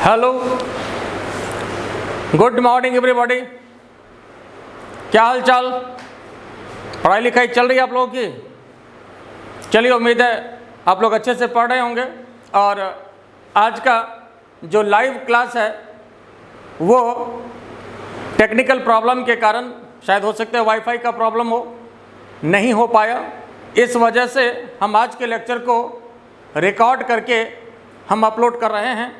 Hello, good morning everybody. क्या हाल चाल? पढ़ाई लिखाई चल रही है आप लोगों की? चलिए, उम्मीद है आप लोग अच्छे से पढ़ रहे होंगे। और आज का जो लाइव क्लास है वो टेक्निकल प्रॉब्लम के कारण, शायद हो सकता है वाईफाई का प्रॉब्लम हो, नहीं हो पाया। इस वजह से हम आज के लेक्चर को रिकॉर्ड करके हम अपलोड कर रहे हैं,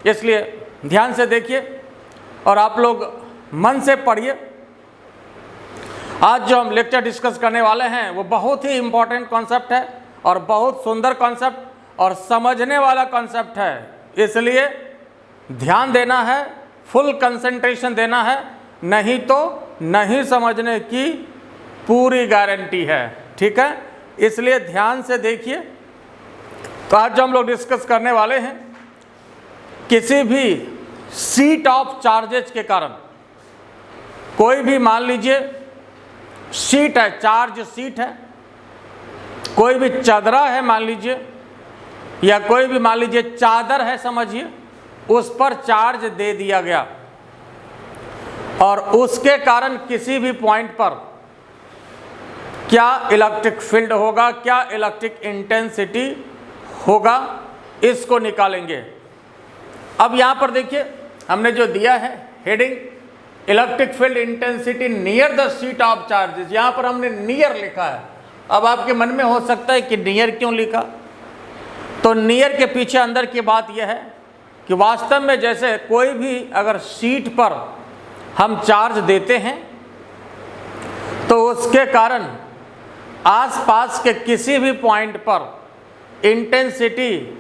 इसलिए ध्यान से देखिए और आप लोग मन से पढ़िए। आज जो हम लेक्चर डिस्कस करने वाले हैं वो बहुत ही इम्पोर्टेंट कॉन्सेप्ट है और बहुत सुंदर कॉन्सेप्ट और समझने वाला कॉन्सेप्ट है, इसलिए ध्यान देना है, फुल कंसंट्रेशन देना है, नहीं तो नहीं समझने की पूरी गारंटी है। ठीक है, इसलिए ध्यान से देखिए। तो आज जो हम लोग डिस्कस करने वाले हैं, किसी भी सीट ऑफ चार्जेज के कारण, कोई भी मान लीजिए सीट है, चार्ज सीट है, कोई भी चदरा है मान लीजिए, या कोई भी मान लीजिए चादर है समझिए, उस पर चार्ज दे दिया गया और उसके कारण किसी भी पॉइंट पर क्या इलेक्ट्रिक फील्ड होगा, क्या इलेक्ट्रिक इंटेंसिटी होगा, इसको निकालेंगे। अब यहाँ पर देखिए हमने जो दिया है heading, electric field intensity near the sheet of charges, यहाँ पर हमने नियर लिखा है। अब आपके मन में हो सकता है कि नियर क्यों लिखा, तो नियर के पीछे अंदर की बात यह है कि वास्तव में जैसे कोई भी अगर शीट पर हम चार्ज देते हैं तो उसके कारण आसपास के किसी भी पॉइंट पर इंटेंसिटी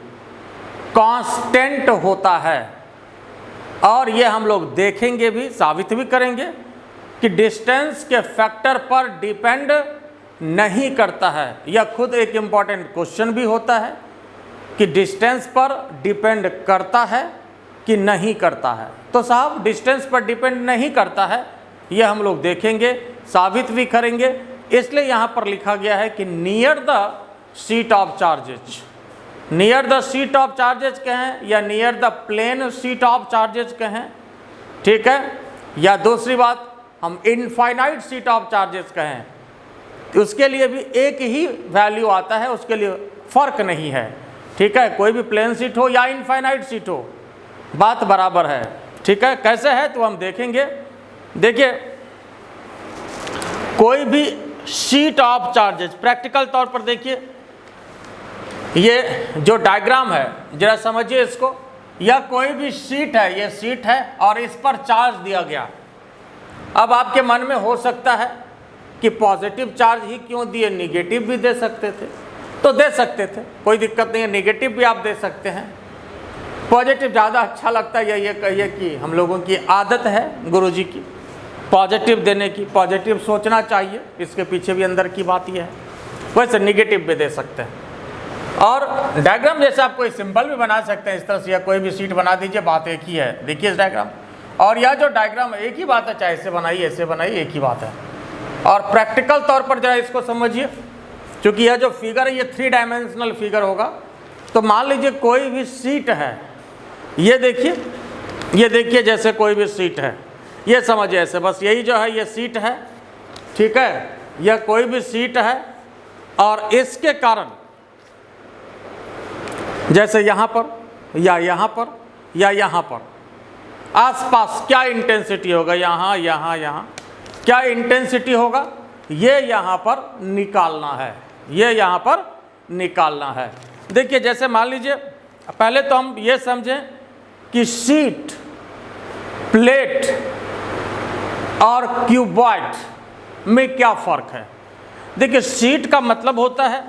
कांस्टेंट होता है। और ये हम लोग देखेंगे भी, साबित भी करेंगे कि डिस्टेंस के फैक्टर पर डिपेंड नहीं करता है। यह खुद एक इम्पॉर्टेंट क्वेश्चन भी होता है कि डिस्टेंस पर डिपेंड करता है कि नहीं करता है। तो साहब डिस्टेंस पर डिपेंड नहीं करता है, यह हम लोग देखेंगे, साबित भी करेंगे। इसलिए यहाँ पर लिखा गया है कि near the sheet of charges, near the sheet of charges कहें या near the plane sheet of charges कहें, ठीक है, या दूसरी बात हम इनफाइनाइट शीट ऑफ चार्जेज कहें, तो उसके लिए भी एक ही वैल्यू आता है, उसके लिए फ़र्क नहीं है। ठीक है, कोई भी प्लेन शीट हो या इनफाइनाइट शीट हो, बात बराबर है। ठीक है, कैसे है तो हम देखेंगे। देखिए, कोई भी शीट ऑफ चार्जेज, प्रैक्टिकल तौर पर देखिए, ये जो डायग्राम है जरा समझिए इसको। यह कोई भी शीट है, ये शीट है और इस पर चार्ज दिया गया। अब आपके मन में हो सकता है कि पॉजिटिव चार्ज ही क्यों दिए, निगेटिव भी दे सकते थे, तो दे सकते थे, कोई दिक्कत नहीं है, निगेटिव भी आप दे सकते हैं। पॉजिटिव ज़्यादा अच्छा लगता है, या ये कहिए कि हम लोगों की आदत है गुरुजी की पॉजिटिव देने की, पॉजिटिव सोचना चाहिए, इसके पीछे भी अंदर की बात यह है। वैसे निगेटिव भी दे सकते हैं। और डायग्राम जैसे आप कोई सिंबल भी बना सकते हैं इस तरह से, या कोई भी शीट बना दीजिए, बात एक ही है। देखिए इस डायग्राम, और यह जो डायग्राम है एक ही बात है, चाहे ऐसे बनाइए ऐसे बनाइए, एक ही बात है। और प्रैक्टिकल तौर पर जरा इसको समझिए, क्योंकि यह जो फिगर है ये 3 डायमेंशनल फिगर होगा। तो मान लीजिए कोई भी शीट है, ये देखिए जैसे कोई भी शीट है, ये समझिए ऐसे, बस यही जो है ये शीट है। ठीक है, यह कोई भी शीट है और इसके कारण जैसे यहाँ पर या यहाँ पर या यहाँ पर आसपास क्या इंटेंसिटी होगा, यहाँ यहाँ यहाँ क्या इंटेंसिटी होगा, ये यहाँ पर निकालना है, ये यहाँ पर निकालना है। देखिए जैसे मान लीजिए, पहले तो हम ये समझें कि शीट, प्लेट और क्यूबॉइड में क्या फ़र्क है। देखिए शीट का मतलब होता है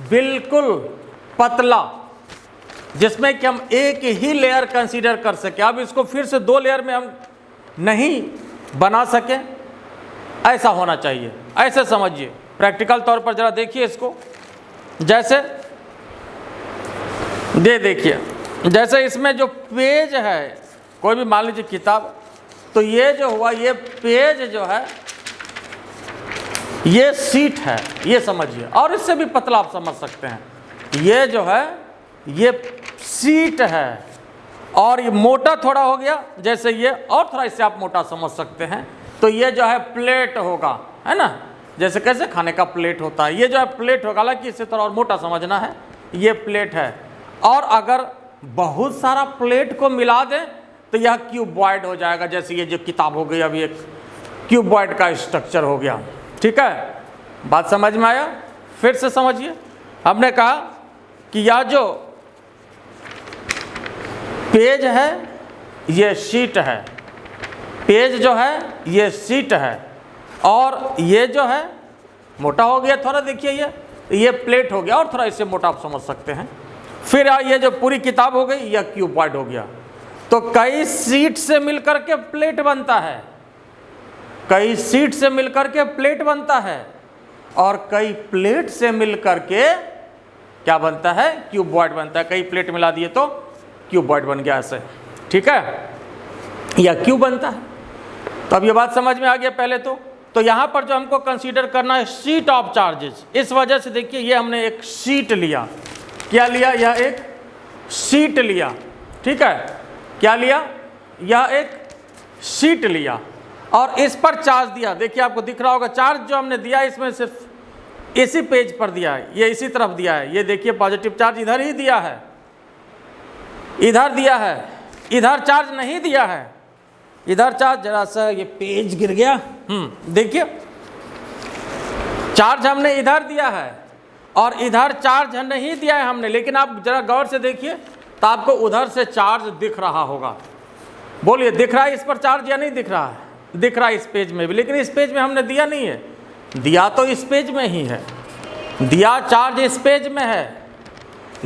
बिल्कुल पतला, जिसमें कि हम एक ही लेयर कंसीडर कर सकें। अब इसको फिर से 2 लेयर में हम नहीं बना सकें, ऐसा होना चाहिए, ऐसे समझिए। प्रैक्टिकल तौर पर जरा देखिए इसको, जैसे देखिए जैसे इसमें जो पेज है, कोई भी मान लीजिए किताब, तो ये जो हुआ, ये पेज जो है ये शीट है, ये समझिए। और इससे भी पतला आप समझ सकते हैं, ये जो है ये शीट है और ये मोटा थोड़ा हो गया जैसे ये, और थोड़ा इससे आप मोटा समझ सकते हैं। तो ये जो है प्लेट होगा, है ना, जैसे कैसे खाने का प्लेट होता है, ये जो है प्लेट होगा। हालांकि इससे थोड़ा और मोटा समझना है, ये प्लेट है। और अगर बहुत सारा प्लेट को मिला दें तो यह क्यूबॉइड हो जाएगा। जैसे ये जो किताब हो गई अभी एक क्यूबॉइड का स्ट्रक्चर हो गया। ठीक है, बात समझ में आया? फिर से समझिए, हमने कहा कि यह जो पेज है ये शीट है, पेज जो है ये शीट है, और ये जो है मोटा हो गया थोड़ा, देखिए ये प्लेट हो गया, और थोड़ा इससे मोटा आप समझ सकते हैं। फिर ये जो पूरी किताब हो गई यह क्यूबॉइड हो गया। तो कई शीट से मिलकर के प्लेट बनता है, कई शीट से मिलकर के प्लेट बनता है, और कई प्लेट से मिलकर के क्या बनता है? क्यूबॉइड बनता है। कई प्लेट मिला दिए तो क्यूबॉइड बन गया ऐसे। ठीक है, या क्यूब बनता है। तो अब ये बात समझ में आ गया पहले तो यहाँ पर जो हमको कंसीडर करना है शीट ऑफ चार्जेस। इस वजह से देखिए ये हमने एक शीट लिया, क्या लिया? यह एक शीट लिया। ठीक है, क्या लिया? यह एक शीट लिया और इस पर चार्ज दिया। देखिए आपको दिख रहा होगा चार्ज जो हमने दिया इसमें सिर्फ इसी पेज पर दिया है, ये इसी तरफ दिया है। ये देखिए पॉजिटिव चार्ज इधर ही दिया है, इधर दिया है, इधर चार्ज नहीं दिया है। इधर चार्ज, जरा सा ये पेज गिर गया, देखिए चार्ज हमने इधर दिया है और इधर चार्ज नहीं दिया है हमने। लेकिन आप जरा गौर से देखिए तो आपको उधर से चार्ज दिख रहा होगा। बोलिए, दिख रहा है इस पर चार्ज या नहीं दिख रहा है? दिख रहा है इस पेज में भी, लेकिन इस पेज में हमने दिया नहीं है। दिया तो इस पेज में ही है, दिया चार्ज इस पेज में है,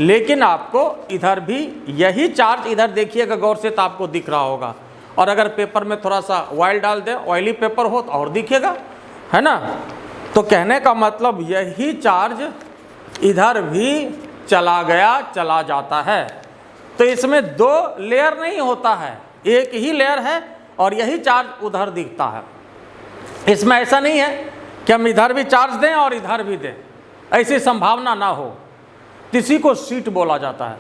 लेकिन आपको इधर भी यही चार्ज, इधर देखिएगा गौर से तो आपको दिख रहा होगा। और अगर पेपर में थोड़ा सा ऑयल डाल दें, ऑयली पेपर हो तो और दिखेगा, है ना। तो कहने का मतलब यही चार्ज इधर भी चला गया, चला जाता है। तो इसमें दो लेयर नहीं होता है, एक ही लेयर है और यही चार्ज उधर दिखता है। इसमें ऐसा नहीं है कि हम इधर भी चार्ज दें और इधर भी दें, ऐसी संभावना ना हो। इसी को शीट बोला जाता है।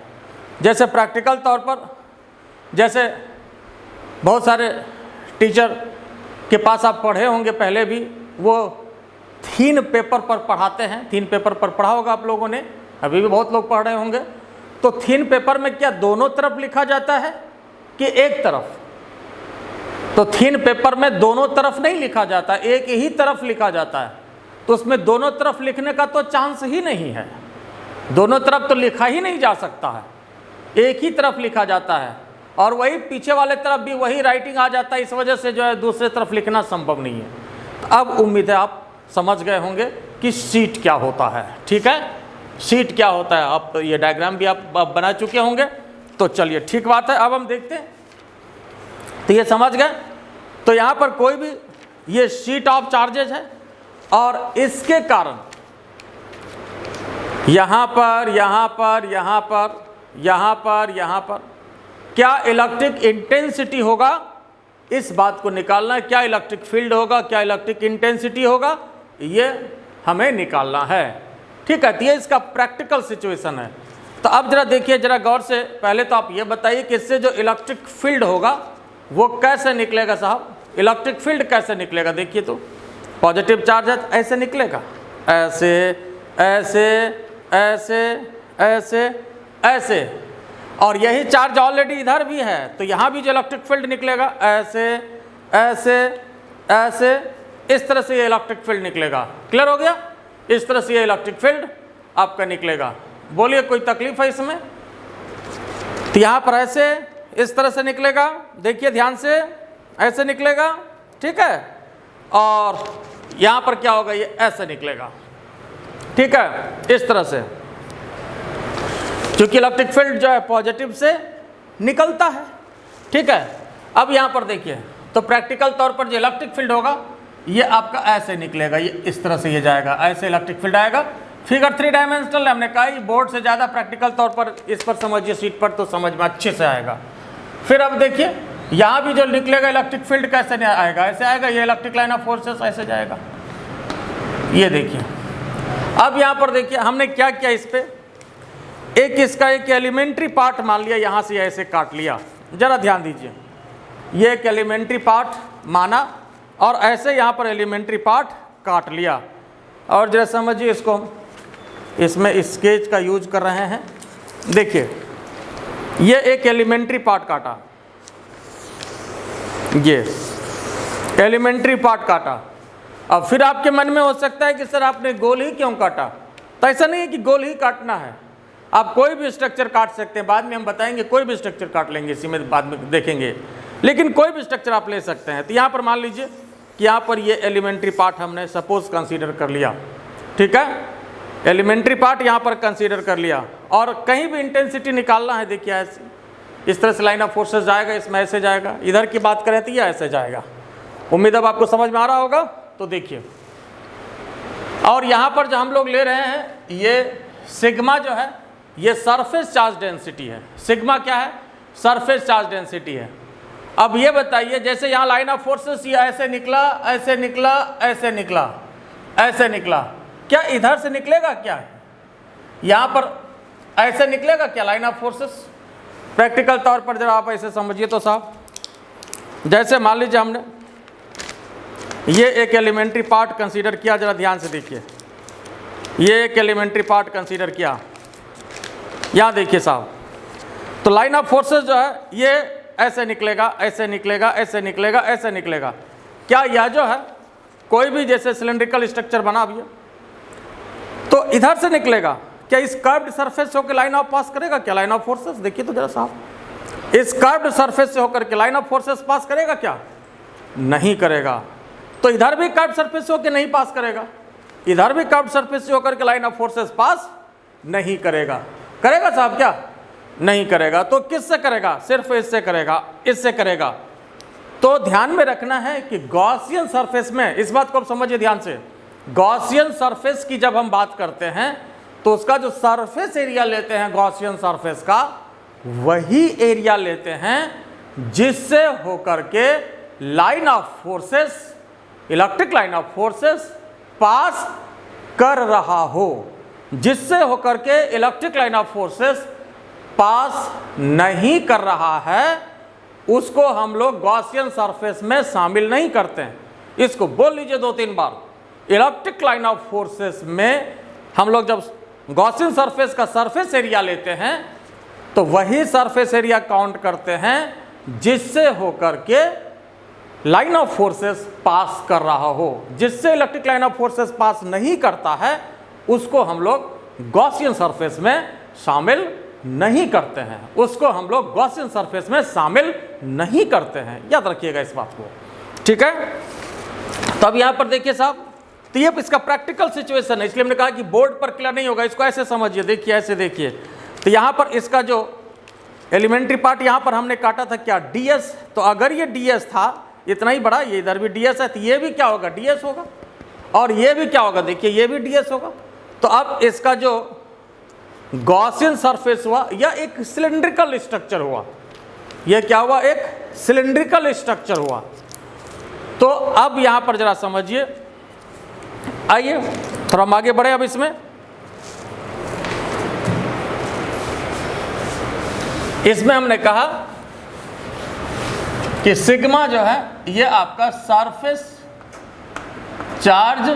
जैसे प्रैक्टिकल तौर पर, जैसे बहुत सारे टीचर के पास आप पढ़े होंगे पहले भी, वो थीन पेपर पर पढ़ाते हैं। थीन पेपर पर पढ़ा होगा आप लोगों ने, अभी भी बहुत लोग पढ़ रहे होंगे। तो थीन पेपर में क्या दोनों तरफ लिखा जाता है कि एक तरफ? तो थीन पेपर में दोनों तरफ नहीं लिखा जाता, एक ही तरफ लिखा जाता है। तो उसमें दोनों तरफ लिखने का तो चांस ही नहीं है, दोनों तरफ तो लिखा ही नहीं जा सकता है, एक ही तरफ लिखा जाता है। और वही पीछे वाले तरफ भी वही राइटिंग आ जाता है, इस वजह से जो है दूसरे तरफ लिखना संभव नहीं है। तो अब उम्मीद है आप समझ गए होंगे कि शीट क्या होता है। ठीक है, शीट क्या होता है। अब ये डायग्राम भी आप बना चुके होंगे। तो चलिए ठीक बात है, अब हम देखते हैं। तो ये समझ गए। तो यहाँ पर कोई भी ये शीट ऑफ चार्जेज है और इसके कारण यहाँ पर, यहाँ पर, यहाँ पर, यहाँ पर, यहाँ पर क्या इलेक्ट्रिक इंटेंसिटी होगा, इस बात को निकालना है। क्या इलेक्ट्रिक फील्ड होगा, क्या इलेक्ट्रिक इंटेंसिटी होगा, ये हमें निकालना है। ठीक है, तो ये इसका प्रैक्टिकल सिचुएशन है। तो अब जरा देखिए, जरा गौर से, पहले तो आप ये बताइए कि इससे जो इलेक्ट्रिक फील्ड होगा वो कैसे निकलेगा साहब? इलेक्ट्रिक फील्ड कैसे निकलेगा? देखिए तो पॉजिटिव चार्ज है तो ऐसे निकलेगा, ऐसे ऐसे ऐसे ऐसे ऐसे। और यही चार्ज ऑलरेडी इधर भी है, तो यहाँ भी जो इलेक्ट्रिक फील्ड निकलेगा ऐसे ऐसे ऐसे, इस तरह से ये इलेक्ट्रिक फील्ड निकलेगा। क्लियर हो गया? इस तरह से ये इलेक्ट्रिक फील्ड आपका निकलेगा। बोलिए, कोई तकलीफ है इसमें? तो यहाँ पर ऐसे इस तरह से निकलेगा, देखिए ध्यान से, ऐसे निकलेगा। ठीक है, और यहाँ पर क्या होगा, ये ऐसे निकलेगा। ठीक है, इस तरह से, क्योंकि इलेक्ट्रिक फील्ड जो है पॉजिटिव से निकलता है। ठीक है, अब यहाँ पर देखिए, तो प्रैक्टिकल तौर पर जो इलेक्ट्रिक फील्ड होगा ये आपका ऐसे निकलेगा, ये इस तरह से ये जाएगा, ऐसे इलेक्ट्रिक फील्ड आएगा। फिगर 3 डायमेंशनल, हमने कहा ये बोर्ड से ज़्यादा प्रैक्टिकल तौर पर इस पर समझिए, शीट पर तो समझ में अच्छे से आएगा। फिर अब देखिए यहाँ भी जो निकलेगा इलेक्ट्रिक फील्ड कैसे आएगा, ऐसे आएगा, ये इलेक्ट्रिक लाइन ऑफ फोर्सेस ऐसे जाएगा। ये देखिए, अब यहाँ पर देखिए हमने क्या किया, इस पे एक इसका एक एलिमेंट्री पार्ट मान लिया, यहाँ से ऐसे काट लिया, जरा ध्यान दीजिए, ये एक एलिमेंट्री पार्ट माना और ऐसे यहाँ पर एलिमेंट्री पार्ट काट लिया। और जरा समझिए इसको, इसमें स्केच का यूज कर रहे हैं। देखिए ये एक एलिमेंट्री पार्ट काटा, ये एलिमेंट्री पार्ट काटा। अब फिर आपके मन में हो सकता है कि सर आपने गोल ही क्यों काटा? तो ऐसा नहीं है कि गोल ही काटना है, आप कोई भी स्ट्रक्चर काट सकते हैं। बाद में हम बताएंगे, कोई भी स्ट्रक्चर काट लेंगे, इसी में बाद में देखेंगे, लेकिन कोई भी स्ट्रक्चर आप ले सकते हैं। तो यहाँ पर मान लीजिए कि यहाँ पर ये एलिमेंट्री पार्ट हमने सपोज कंसीडर कर लिया, ठीक है, एलिमेंट्री पार्ट यहाँ पर कंसीडर कर लिया। और कहीं भी इंटेंसिटी निकालना है, देखिए ऐसे इस तरह से लाइन ऑफ फोर्सेस जाएगा, इसमें ऐसे जाएगा। इधर की बात करें तो ये ऐसे जाएगा। उम्मीद अब आपको समझ में आ रहा होगा। तो देखिए, और यहाँ पर जो हम लोग ले रहे हैं, ये सिग्मा जो है ये सरफेस चार्ज डेंसिटी है। सिग्मा क्या है? सरफेस चार्ज डेंसिटी है। अब ये बताइए, जैसे यहाँ लाइन ऑफ फोर्सेस ये ऐसे निकला, ऐसे निकला, ऐसे निकला, ऐसे निकला, क्या इधर से निकलेगा? क्या यहाँ पर ऐसे निकलेगा क्या लाइन ऑफ फोर्सेस? प्रैक्टिकल तौर पर जरा आप ऐसे समझिए तो साहब, जैसे मान लीजिए हमने ये एक एलिमेंट्री पार्ट कंसीडर किया, जरा ध्यान से देखिए, ये एक एलिमेंट्री पार्ट कंसीडर किया, यहाँ देखिए साहब, तो लाइन ऑफ फोर्सेस जो है ये ऐसे निकलेगा, ऐसे निकलेगा, ऐसे निकलेगा, ऐसे निकलेगा। क्या यह जो है कोई भी जैसे सिलेंड्रिकल स्ट्रक्चर बना भी है तो इधर से निकलेगा? क्या इस कर्व्ड सरफेस होकर लाइन ऑफ पास करेगा क्या लाइन ऑफ फोर्सेस? देखिए तो जरा साहब, इस कर्व्ड सरफेस से होकर के लाइन ऑफ फोर्सेस पास करेगा क्या? नहीं करेगा। तो इधर भी कर्व्ड सरफेस से होकर नहीं पास करेगा, इधर भी कर्व्ड सरफेस से होकर के लाइन ऑफ फोर्सेस पास नहीं करेगा। करेगा साहब? क्या नहीं करेगा। तो किससे करेगा? सिर्फ इससे करेगा, इससे करेगा। तो ध्यान में रखना है कि गॉसियन सरफेस में, इस बात को आप समझिए ध्यान से, गॉसियन सरफेस की जब हम बात करते हैं तो उसका जो सरफेस एरिया लेते हैं गॉसियन सरफेस का, वही एरिया लेते हैं जिससे होकर के line of forces, electric line of forces पास कर रहा हो। जिससे होकर के इलेक्ट्रिक लाइन ऑफ फोर्सेस पास नहीं कर रहा है, उसको हम लोग गॉसियन सरफेस में शामिल नहीं करते हैं। इसको बोल लीजिए 2-3 बार। इलेक्ट्रिक लाइन ऑफ फोर्सेस में हम लोग जब गॉसियन सरफेस का सरफेस एरिया लेते हैं तो वही सरफेस एरिया काउंट करते हैं जिससे होकर के लाइन ऑफ फोर्सेस पास कर रहा हो। जिससे इलेक्ट्रिक लाइन ऑफ फोर्सेस पास नहीं करता है उसको हम लोग गॉसियन सरफेस में शामिल नहीं करते हैं, उसको हम लोग गॉसियन सरफेस में शामिल नहीं करते हैं। याद रखिएगा इस बात को, ठीक है। तो अब यहाँ पर देखिए साहब, तो ये इसका प्रैक्टिकल सिचुएशन है, इसलिए हमने कहा कि बोर्ड पर क्लियर नहीं होगा, इसको ऐसे समझिए। देखिए ऐसे देखिए, तो यहाँ पर इसका जो एलिमेंट्री पार्ट यहाँ पर हमने काटा था क्या? ds। तो अगर ये ds था इतना ही बड़ा, ये इधर भी ds है, तो ये भी क्या होगा? ds होगा। और ये भी क्या होगा? देखिए ये भी ds होगा। तो अब इसका जो गॉसियन सरफेस हुआ या एक सिलेंड्रिकल स्ट्रक्चर हुआ, ये क्या हुआ? एक सिलेंड्रिकल स्ट्रक्चर हुआ। तो अब यहां पर जरा समझिए, आइए थोड़ा हम आगे बढ़े। अब इसमें हमने कहा कि सिग्मा जो है ये आपका सरफेस चार्ज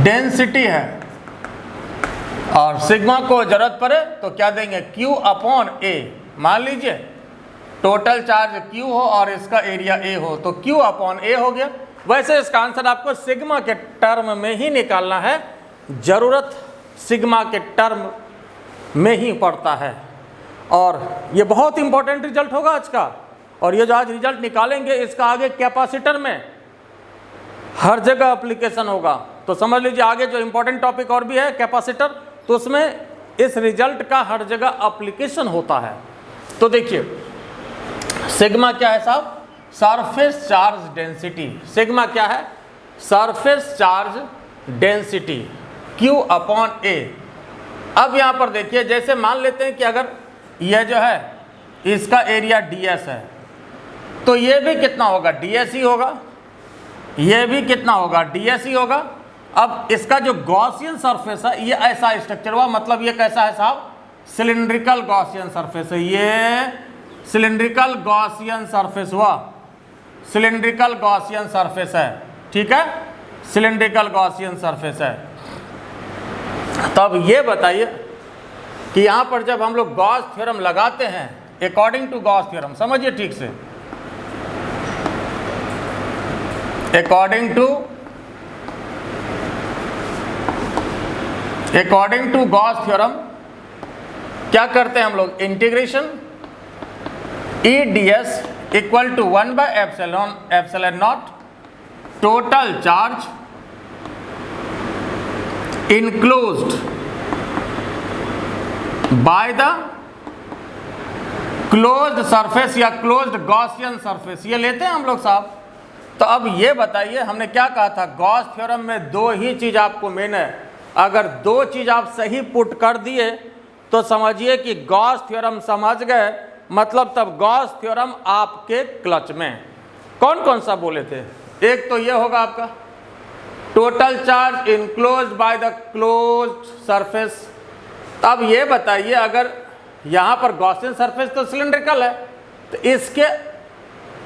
डेंसिटी है, और सिग्मा को जरूरत पड़े तो क्या देंगे? Q/A। मान लीजिए टोटल चार्ज Q हो और इसका एरिया A हो तो Q/A हो गया। वैसे इसका आंसर आपको सिग्मा के टर्म में ही निकालना है, जरूरत सिग्मा के टर्म में ही पड़ता है। और ये बहुत इंपॉर्टेंट रिजल्ट होगा आज का, और ये जो आज रिजल्ट निकालेंगे इसका आगे कैपेसिटर में हर जगह एप्लीकेशन होगा। तो समझ लीजिए आगे जो इंपॉर्टेंट टॉपिक और भी है कैपेसिटर, तो उसमें इस रिजल्ट का हर जगह एप्लीकेशन होता है। तो देखिए सिग्मा क्या है साहब? Surface charge density. सिग्मा क्या है? Surface charge density Q/A। अब यहाँ पर देखिए, जैसे मान लेते हैं कि अगर यह जो है इसका एरिया ds है तो ये भी कितना होगा? ds ही होगा। ये भी कितना होगा? ds ही होगा। अब इसका जो गॉसियन सरफेस है ये ऐसा स्ट्रक्चर हुआ, मतलब ये कैसा है साहब? सिलिंड्रिकल गॉसियन सरफेस है, ये सिलिंड्रिकल गॉसियन सरफेस हुआ, सिलिंड्रिकल गॉसियन सरफेस है, ठीक है, सिलिंड्रिकल गॉसियन सरफेस है। तो अब ये बताइए कि यहाँ पर जब हम लोग गॉस थ्योरम लगाते हैं, अकॉर्डिंग टू गॉस थ्योरम, समझिए ठीक से, अकॉर्डिंग टू गॉस थ्योरम क्या करते हैं हम लोग, integration E D S equal to 1/एप्सिलॉन not total charge enclosed by the closed surface या क्लोज्ड गॉसियन सरफेस, ये लेते हैं हम लोग साहब। तो अब ये बताइए, हमने क्या कहा था, गॉस थ्योरम में दो ही चीज आपको मेन है, अगर दो चीज आप सही पुट कर दिए तो समझिए कि गॉस थ्योरम समझ गए, मतलब तब गॉस थ्योरम आपके क्लच में। कौन कौन सा बोले थे, एक तो ये होगा आपका total charge enclosed by the closed surface. अब ये बताइए, अगर यहाँ पर गॉसियन सरफेस तो सिलिंड्रिकल है, तो इसके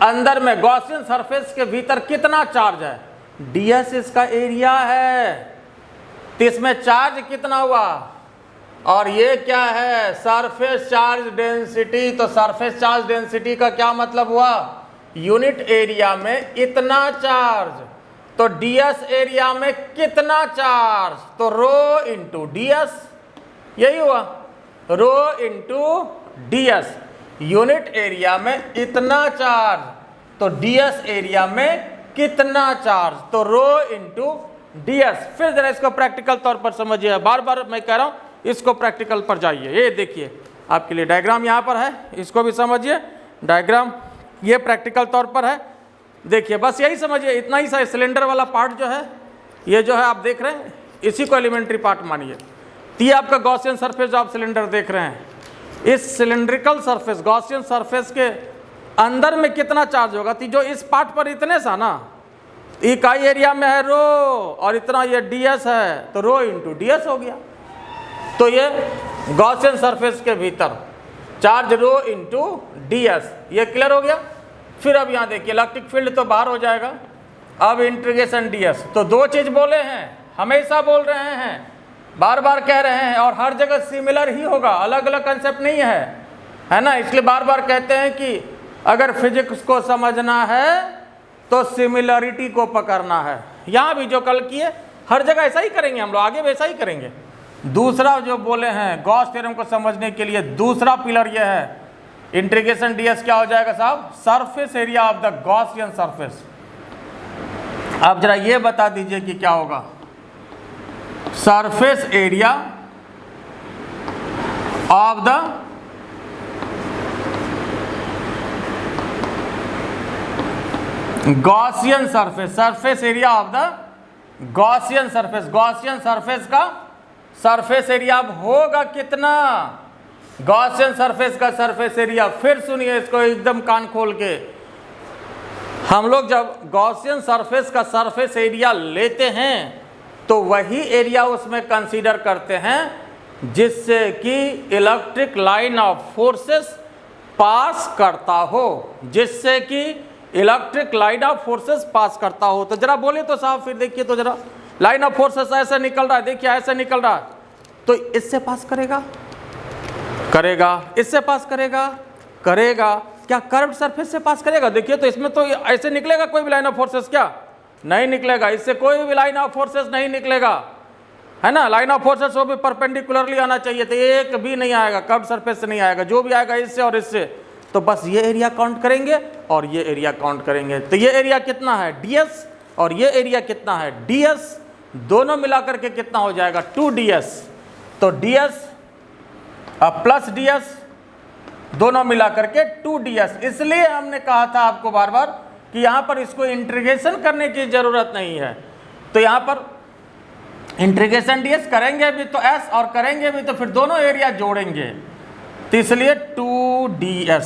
अंदर में गॉसियन सरफेस के भीतर कितना चार्ज है, ds इसका एरिया है, तो इसमें चार्ज कितना हुआ, और ये क्या है, सरफेस चार्ज डेंसिटी। तो सरफेस चार्ज डेंसिटी का क्या मतलब हुआ, यूनिट एरिया में इतना चार्ज, तो ds एरिया में कितना चार्ज, तो रो इंटू ds, यही हुआ, rho into ds, unit area में इतना चार्ज, तो ds एरिया में कितना चार्ज, तो रो इंटू ds। फिर जरा इसको प्रैक्टिकल तौर पर समझिए, बार बार मैं कह रहा हूं इसको प्रैक्टिकल पर जाइए। ये देखिए आपके लिए डायग्राम यहाँ पर है, इसको भी समझिए, डायग्राम ये प्रैक्टिकल तौर पर है, देखिए बस यही समझिए, इतना ही सा सिलेंडर वाला पार्ट जो है, ये जो है आप देख रहे हैं, इसी को एलिमेंट्री पार्ट मानिए। तो ये आपका गॉसियन सरफेस जो आप सिलेंडर देख रहे हैं, इस सिलिंड्रिकल सरफेस गॉसियन सरफेस के अंदर में कितना चार्ज होगा, तो जो इस पार्ट पर इतने सा ना, इकाई एरिया में है रो, और इतना ये ds है, तो रो इंटू ds हो गया। तो ये गॉसियन सरफेस के भीतर चार्ज रो इंटू ds, ये क्लियर हो गया। फिर अब यहाँ देखिए इलेक्ट्रिक फील्ड तो बाहर हो जाएगा, अब इंटीग्रेशन ds, तो दो चीज बोले हैं, हमेशा बोल रहे हैं, बार बार कह रहे हैं, और हर जगह सिमिलर ही होगा, अलग अलग कंसेप्ट नहीं है ना, इसलिए बार बार कहते हैं कि अगर फिजिक्स को समझना है तो सिमिलरिटी को पकड़ना है। यहाँ भी जो कल किए हर जगह ऐसा ही करेंगे हम लोग, आगे वैसा ही करेंगे। दूसरा जो बोले हैं गॉस थ्योरम को समझने के लिए दूसरा पिलर ये है, इंटीग्रेशन ds क्या हो जाएगा साहब, surface area of the Gaussian surface. आप जरा ये बता दीजिए कि क्या होगा, surface area of the Gaussian surface, surface area of the Gaussian surface, Gaussian surface का सरफेस एरिया अब होगा कितना, गॉसियन सरफेस का सरफेस एरिया। फिर सुनिए इसको एकदम कान खोल के, हम लोग जब गॉसियन सरफेस का सरफेस एरिया लेते हैं तो वही एरिया उसमें कंसीडर करते हैं जिससे कि इलेक्ट्रिक लाइन ऑफ फोर्सेस पास करता हो, जिससे कि इलेक्ट्रिक लाइन ऑफ फोर्सेस पास करता हो। तो जरा बोले तो साहब, फिर देखिए तो जरा, लाइन ऑफ फोर्सेस ऐसे निकल रहा है, देखिए ऐसे निकल रहा है, तो इससे पास करेगा, करेगा, इससे पास करेगा, करेगा, क्या कर्व्ड सरफेस से पास करेगा, देखिए तो इसमें तो ऐसे निकलेगा कोई भी लाइन ऑफ फोर्सेस, क्या नहीं निकलेगा, इससे कोई भी लाइन ऑफ फोर्सेस नहीं निकलेगा, है ना, लाइन ऑफ फोर्सेस वो भी परपेंडिकुलरली आना चाहिए, तो एक भी नहीं आएगा, कर्व्ड सरफेस से नहीं आएगा, जो भी आएगा इससे और इससे। तो बस ये एरिया काउंट करेंगे और ये एरिया काउंट करेंगे, तो ये एरिया कितना है ds, और ये एरिया कितना है ds, दोनों मिलाकर के कितना हो जाएगा 2ds, तो ds प्लस ds दोनों मिलाकर के 2ds। इसलिए हमने कहा था आपको बार बार कि यहाँ पर इसको इंटीग्रेशन करने की जरूरत नहीं है, तो यहाँ पर इंटीग्रेशन ds करेंगे भी तो s और करेंगे भी तो फिर दोनों एरिया जोड़ेंगे, तो इसलिए 2ds,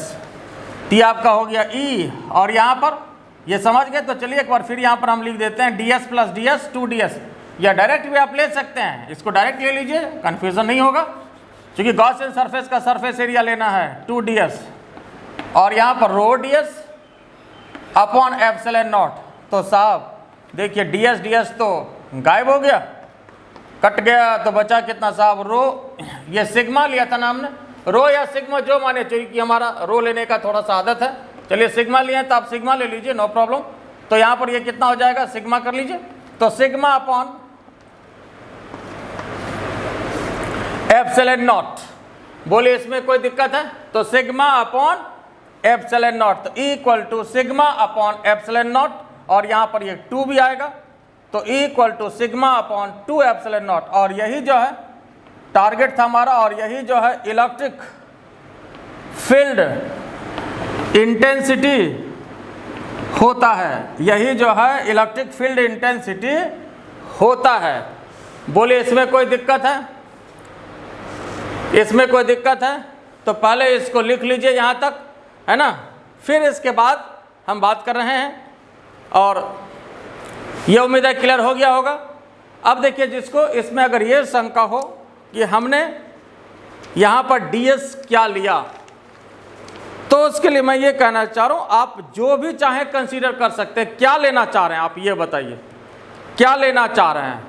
तो आपका हो गया e, और यहाँ पर ये समझ गए तो चलिए एक बार फिर यहाँ पर हम लिख देते हैं ds प्लस ds 2ds, या डायरेक्ट भी आप ले सकते हैं, इसको डायरेक्ट ले लीजिए, कन्फ्यूजन नहीं होगा, क्योंकि गॉसियन सरफेस का सरफेस एरिया लेना है 2ds और यहाँ पर रो ds अपॉन एप्सिलॉन नॉट। तो साहब देखिए ds तो गायब हो गया, कट गया, तो बचा कितना साहब रो। ये सिग्मा लिया था ना हमने, रो या सिग्मा जो माने, क्योंकि हमारा रो लेने का थोड़ा सा आदत है। चलिए सिग्मा लिए तो आप सिग्मा ले लीजिए, नो प्रॉब्लम। तो यहाँ पर ये कितना हो जाएगा, सिग्मा कर लीजिए। तो सिग्मा अपॉन एप्सिलॉन नॉट, बोलिए इसमें कोई दिक्कत है? तो सिग्मा अपॉन एप्सिलॉन नॉट तो equal to sigma upon epsilon not, और यहाँ पर ये 2 भी आएगा, तो equal to sigma upon 2 epsilon not. और यही जो है टारगेट था हमारा, और यही जो है इलेक्ट्रिक फील्ड इंटेंसिटी होता है, यही जो है इलेक्ट्रिक फील्ड इंटेंसिटी होता है। बोलिए इसमें कोई दिक्कत है? इसमें कोई दिक्कत है? तो पहले इसको लिख लीजिए यहाँ तक, है ना, फिर इसके बाद हम बात कर रहे हैं। और ये उम्मीद है क्लियर हो गया होगा। अब देखिए जिसको इसमें अगर ये शंका हो कि हमने यहाँ पर ds क्या लिया, तो उसके लिए मैं ये कहना चाह रहा हूँ, आप जो भी चाहें कंसीडर कर सकते हैं। क्या लेना चाह रहे हैं आप, ये बताइए क्या लेना चाह रहे हैं।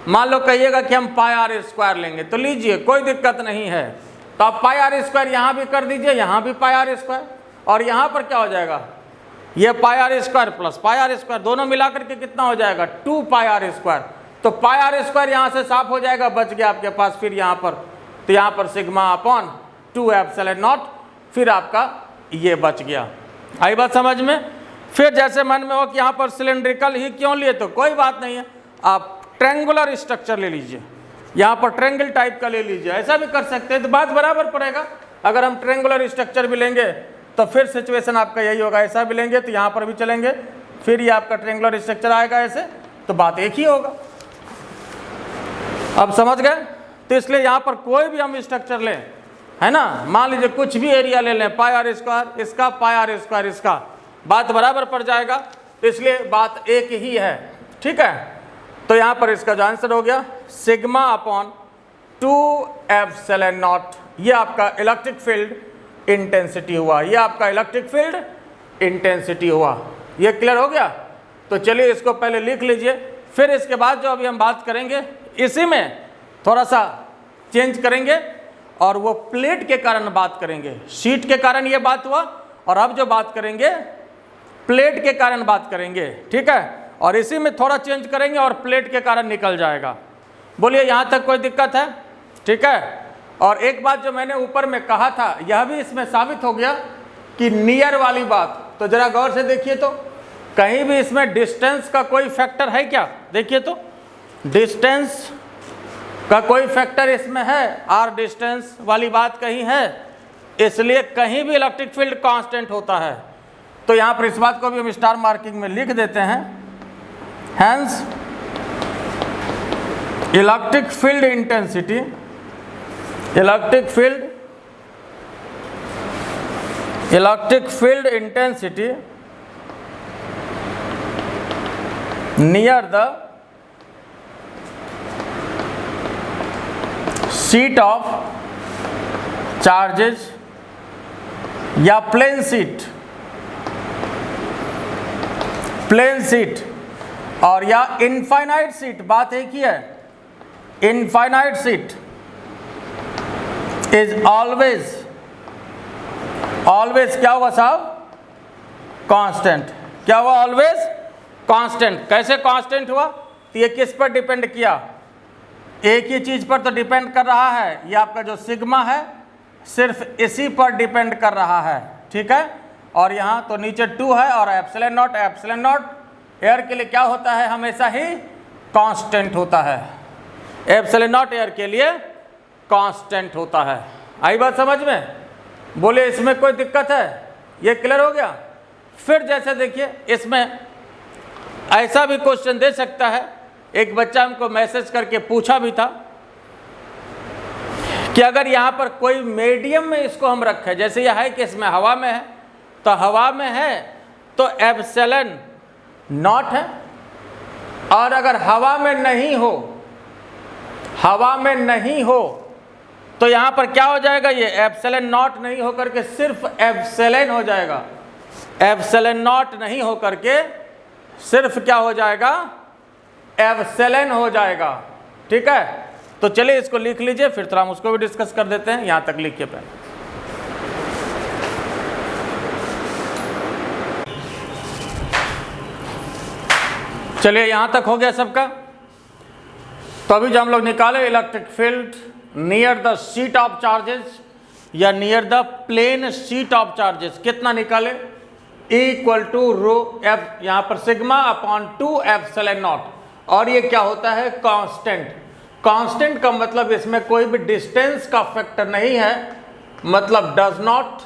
मान लो कहिएगा कि हम पाई आर स्क्वायर लेंगे, तो लीजिए, कोई दिक्कत नहीं है। तो आप पाई आर स्क्वायर यहाँ भी कर दीजिए, यहाँ भी पाई आर स्क्वायर, और यहाँ पर क्या हो जाएगा, ये पाई are square plus pi are square, दोनों मिलाकर के कितना हो जाएगा, 2 पाई आर स्क्वायर। तो पाई आर स्क्वायर यहाँ से साफ हो जाएगा, बच गया आपके पास फिर यहाँ पर, तो यहाँ पर सिग्मा अपॉन 2 एप्सिलॉन नॉट, फिर आपका ये बच गया। आई बात समझ में? फिर जैसे मन में हो कि यहाँ पर सिलेंड्रिकल ही क्यों लिए, तो कोई बात नहीं है, आप ट्रेंगुलर स्ट्रक्चर ले लीजिए, यहाँ पर ट्रेंगल टाइप का ले लीजिए, ऐसा भी कर सकते हैं, तो बात बराबर पड़ेगा। अगर हम ट्रेंगुलर स्ट्रक्चर भी लेंगे तो फिर सिचुएशन आपका यही होगा, ऐसा भी लेंगे तो यहाँ पर भी चलेंगे, फिर ये आपका ट्रेंगुलर स्ट्रक्चर आएगा ऐसे, तो बात एक ही होगा। अब समझ गए? तो इसलिए यहाँ पर कोई भी हम स्ट्रक्चर लें, है ना, मान लीजिए कुछ भी एरिया ले लें, पाई आर स्क्वायर इसका, पाई आर स्क्वायर इसका, बात बराबर पड़ जाएगा। इसलिए बात एक ही है, ठीक है। तो यहाँ पर इसका जो आंसर हो गया सिग्मा अपॉन 2 एप्सिलॉन नॉट, ये आपका इलेक्ट्रिक फील्ड इंटेंसिटी हुआ, ये आपका इलेक्ट्रिक फील्ड इंटेंसिटी हुआ। ये क्लियर हो गया? तो चलिए इसको पहले लिख लीजिए, फिर इसके बाद जो अभी हम बात करेंगे इसी में थोड़ा सा चेंज करेंगे, और वो प्लेट के कारण बात करेंगे। शीट के कारण ये बात हुआ, और अब जो बात करेंगे प्लेट के कारण बात करेंगे, ठीक है। और इसी में थोड़ा चेंज करेंगे और प्लेट के कारण निकल जाएगा। बोलिए यहाँ तक कोई दिक्कत है? ठीक है। और एक बात जो मैंने ऊपर में कहा था, यह भी इसमें साबित हो गया कि नियर वाली बात, तो जरा गौर से देखिए, तो कहीं भी इसमें डिस्टेंस का कोई फैक्टर है क्या? देखिए तो डिस्टेंस का कोई फैक्टर इसमें है, आर डिस्टेंस वाली बात कहीं है, इसलिए कहीं भी इलेक्ट्रिक फील्ड कांस्टेंट होता है। तो यहाँ पर इस बात को भी हम स्टार मार्किंग में लिख देते हैं, hence electric field intensity, electric field intensity near the sheet of charges या प्लेन सीट और या इनफाइनाइट सीट, बात एक ही है। इनफाइनाइट सीट इज ऑलवेज क्या हुआ साहब? कांस्टेंट। क्या हुआ? Always constant. कैसे कांस्टेंट हुआ? तो ये किस पर डिपेंड किया? एक ही चीज पर तो डिपेंड कर रहा है, ये आपका जो सिग्मा है सिर्फ इसी पर डिपेंड कर रहा है, ठीक है। और यहाँ तो नीचे 2 है, और एप्सिलॉन नॉट एयर के लिए क्या होता है? हमेशा ही कांस्टेंट होता है। एप्सिलॉन नॉट एयर के लिए कांस्टेंट होता है। आई बात समझ में? बोले इसमें कोई दिक्कत है? ये क्लियर हो गया? फिर जैसे देखिए इसमें ऐसा भी क्वेश्चन दे सकता है, एक बच्चा हमको मैसेज करके पूछा भी था कि अगर यहाँ पर कोई मीडियम में इसको हम रखें, जैसे यह है कि इसमें हवा में है, तो हवा में है तो एप्सिलॉन नॉट है, और अगर हवा में नहीं हो तो यहाँ पर क्या हो जाएगा, ये एप्सिलॉन नॉट नहीं होकर के सिर्फ एप्सिलॉन हो जाएगा, एप्सिलॉन नॉट नहीं होकर के सिर्फ क्या हो जाएगा, एप्सिलॉन हो जाएगा। ठीक है, तो चलिए इसको लिख लीजिए, फिर थोड़ा हम उसको भी डिस्कस कर देते हैं। यहाँ तक लिखिए पहले। चलिए यहाँ तक हो गया सबका। तो अभी जो हम लोग निकाले electric field near the sheet of charges या near the plane sheet of charges, कितना निकाले, इक्वल टू रो एफ, यहाँ पर सिग्मा अपॉन 2 एप्सिलॉन नॉट। और ये क्या होता है, कांस्टेंट। कांस्टेंट का मतलब इसमें कोई भी डिस्टेंस का फैक्टर नहीं है, मतलब does not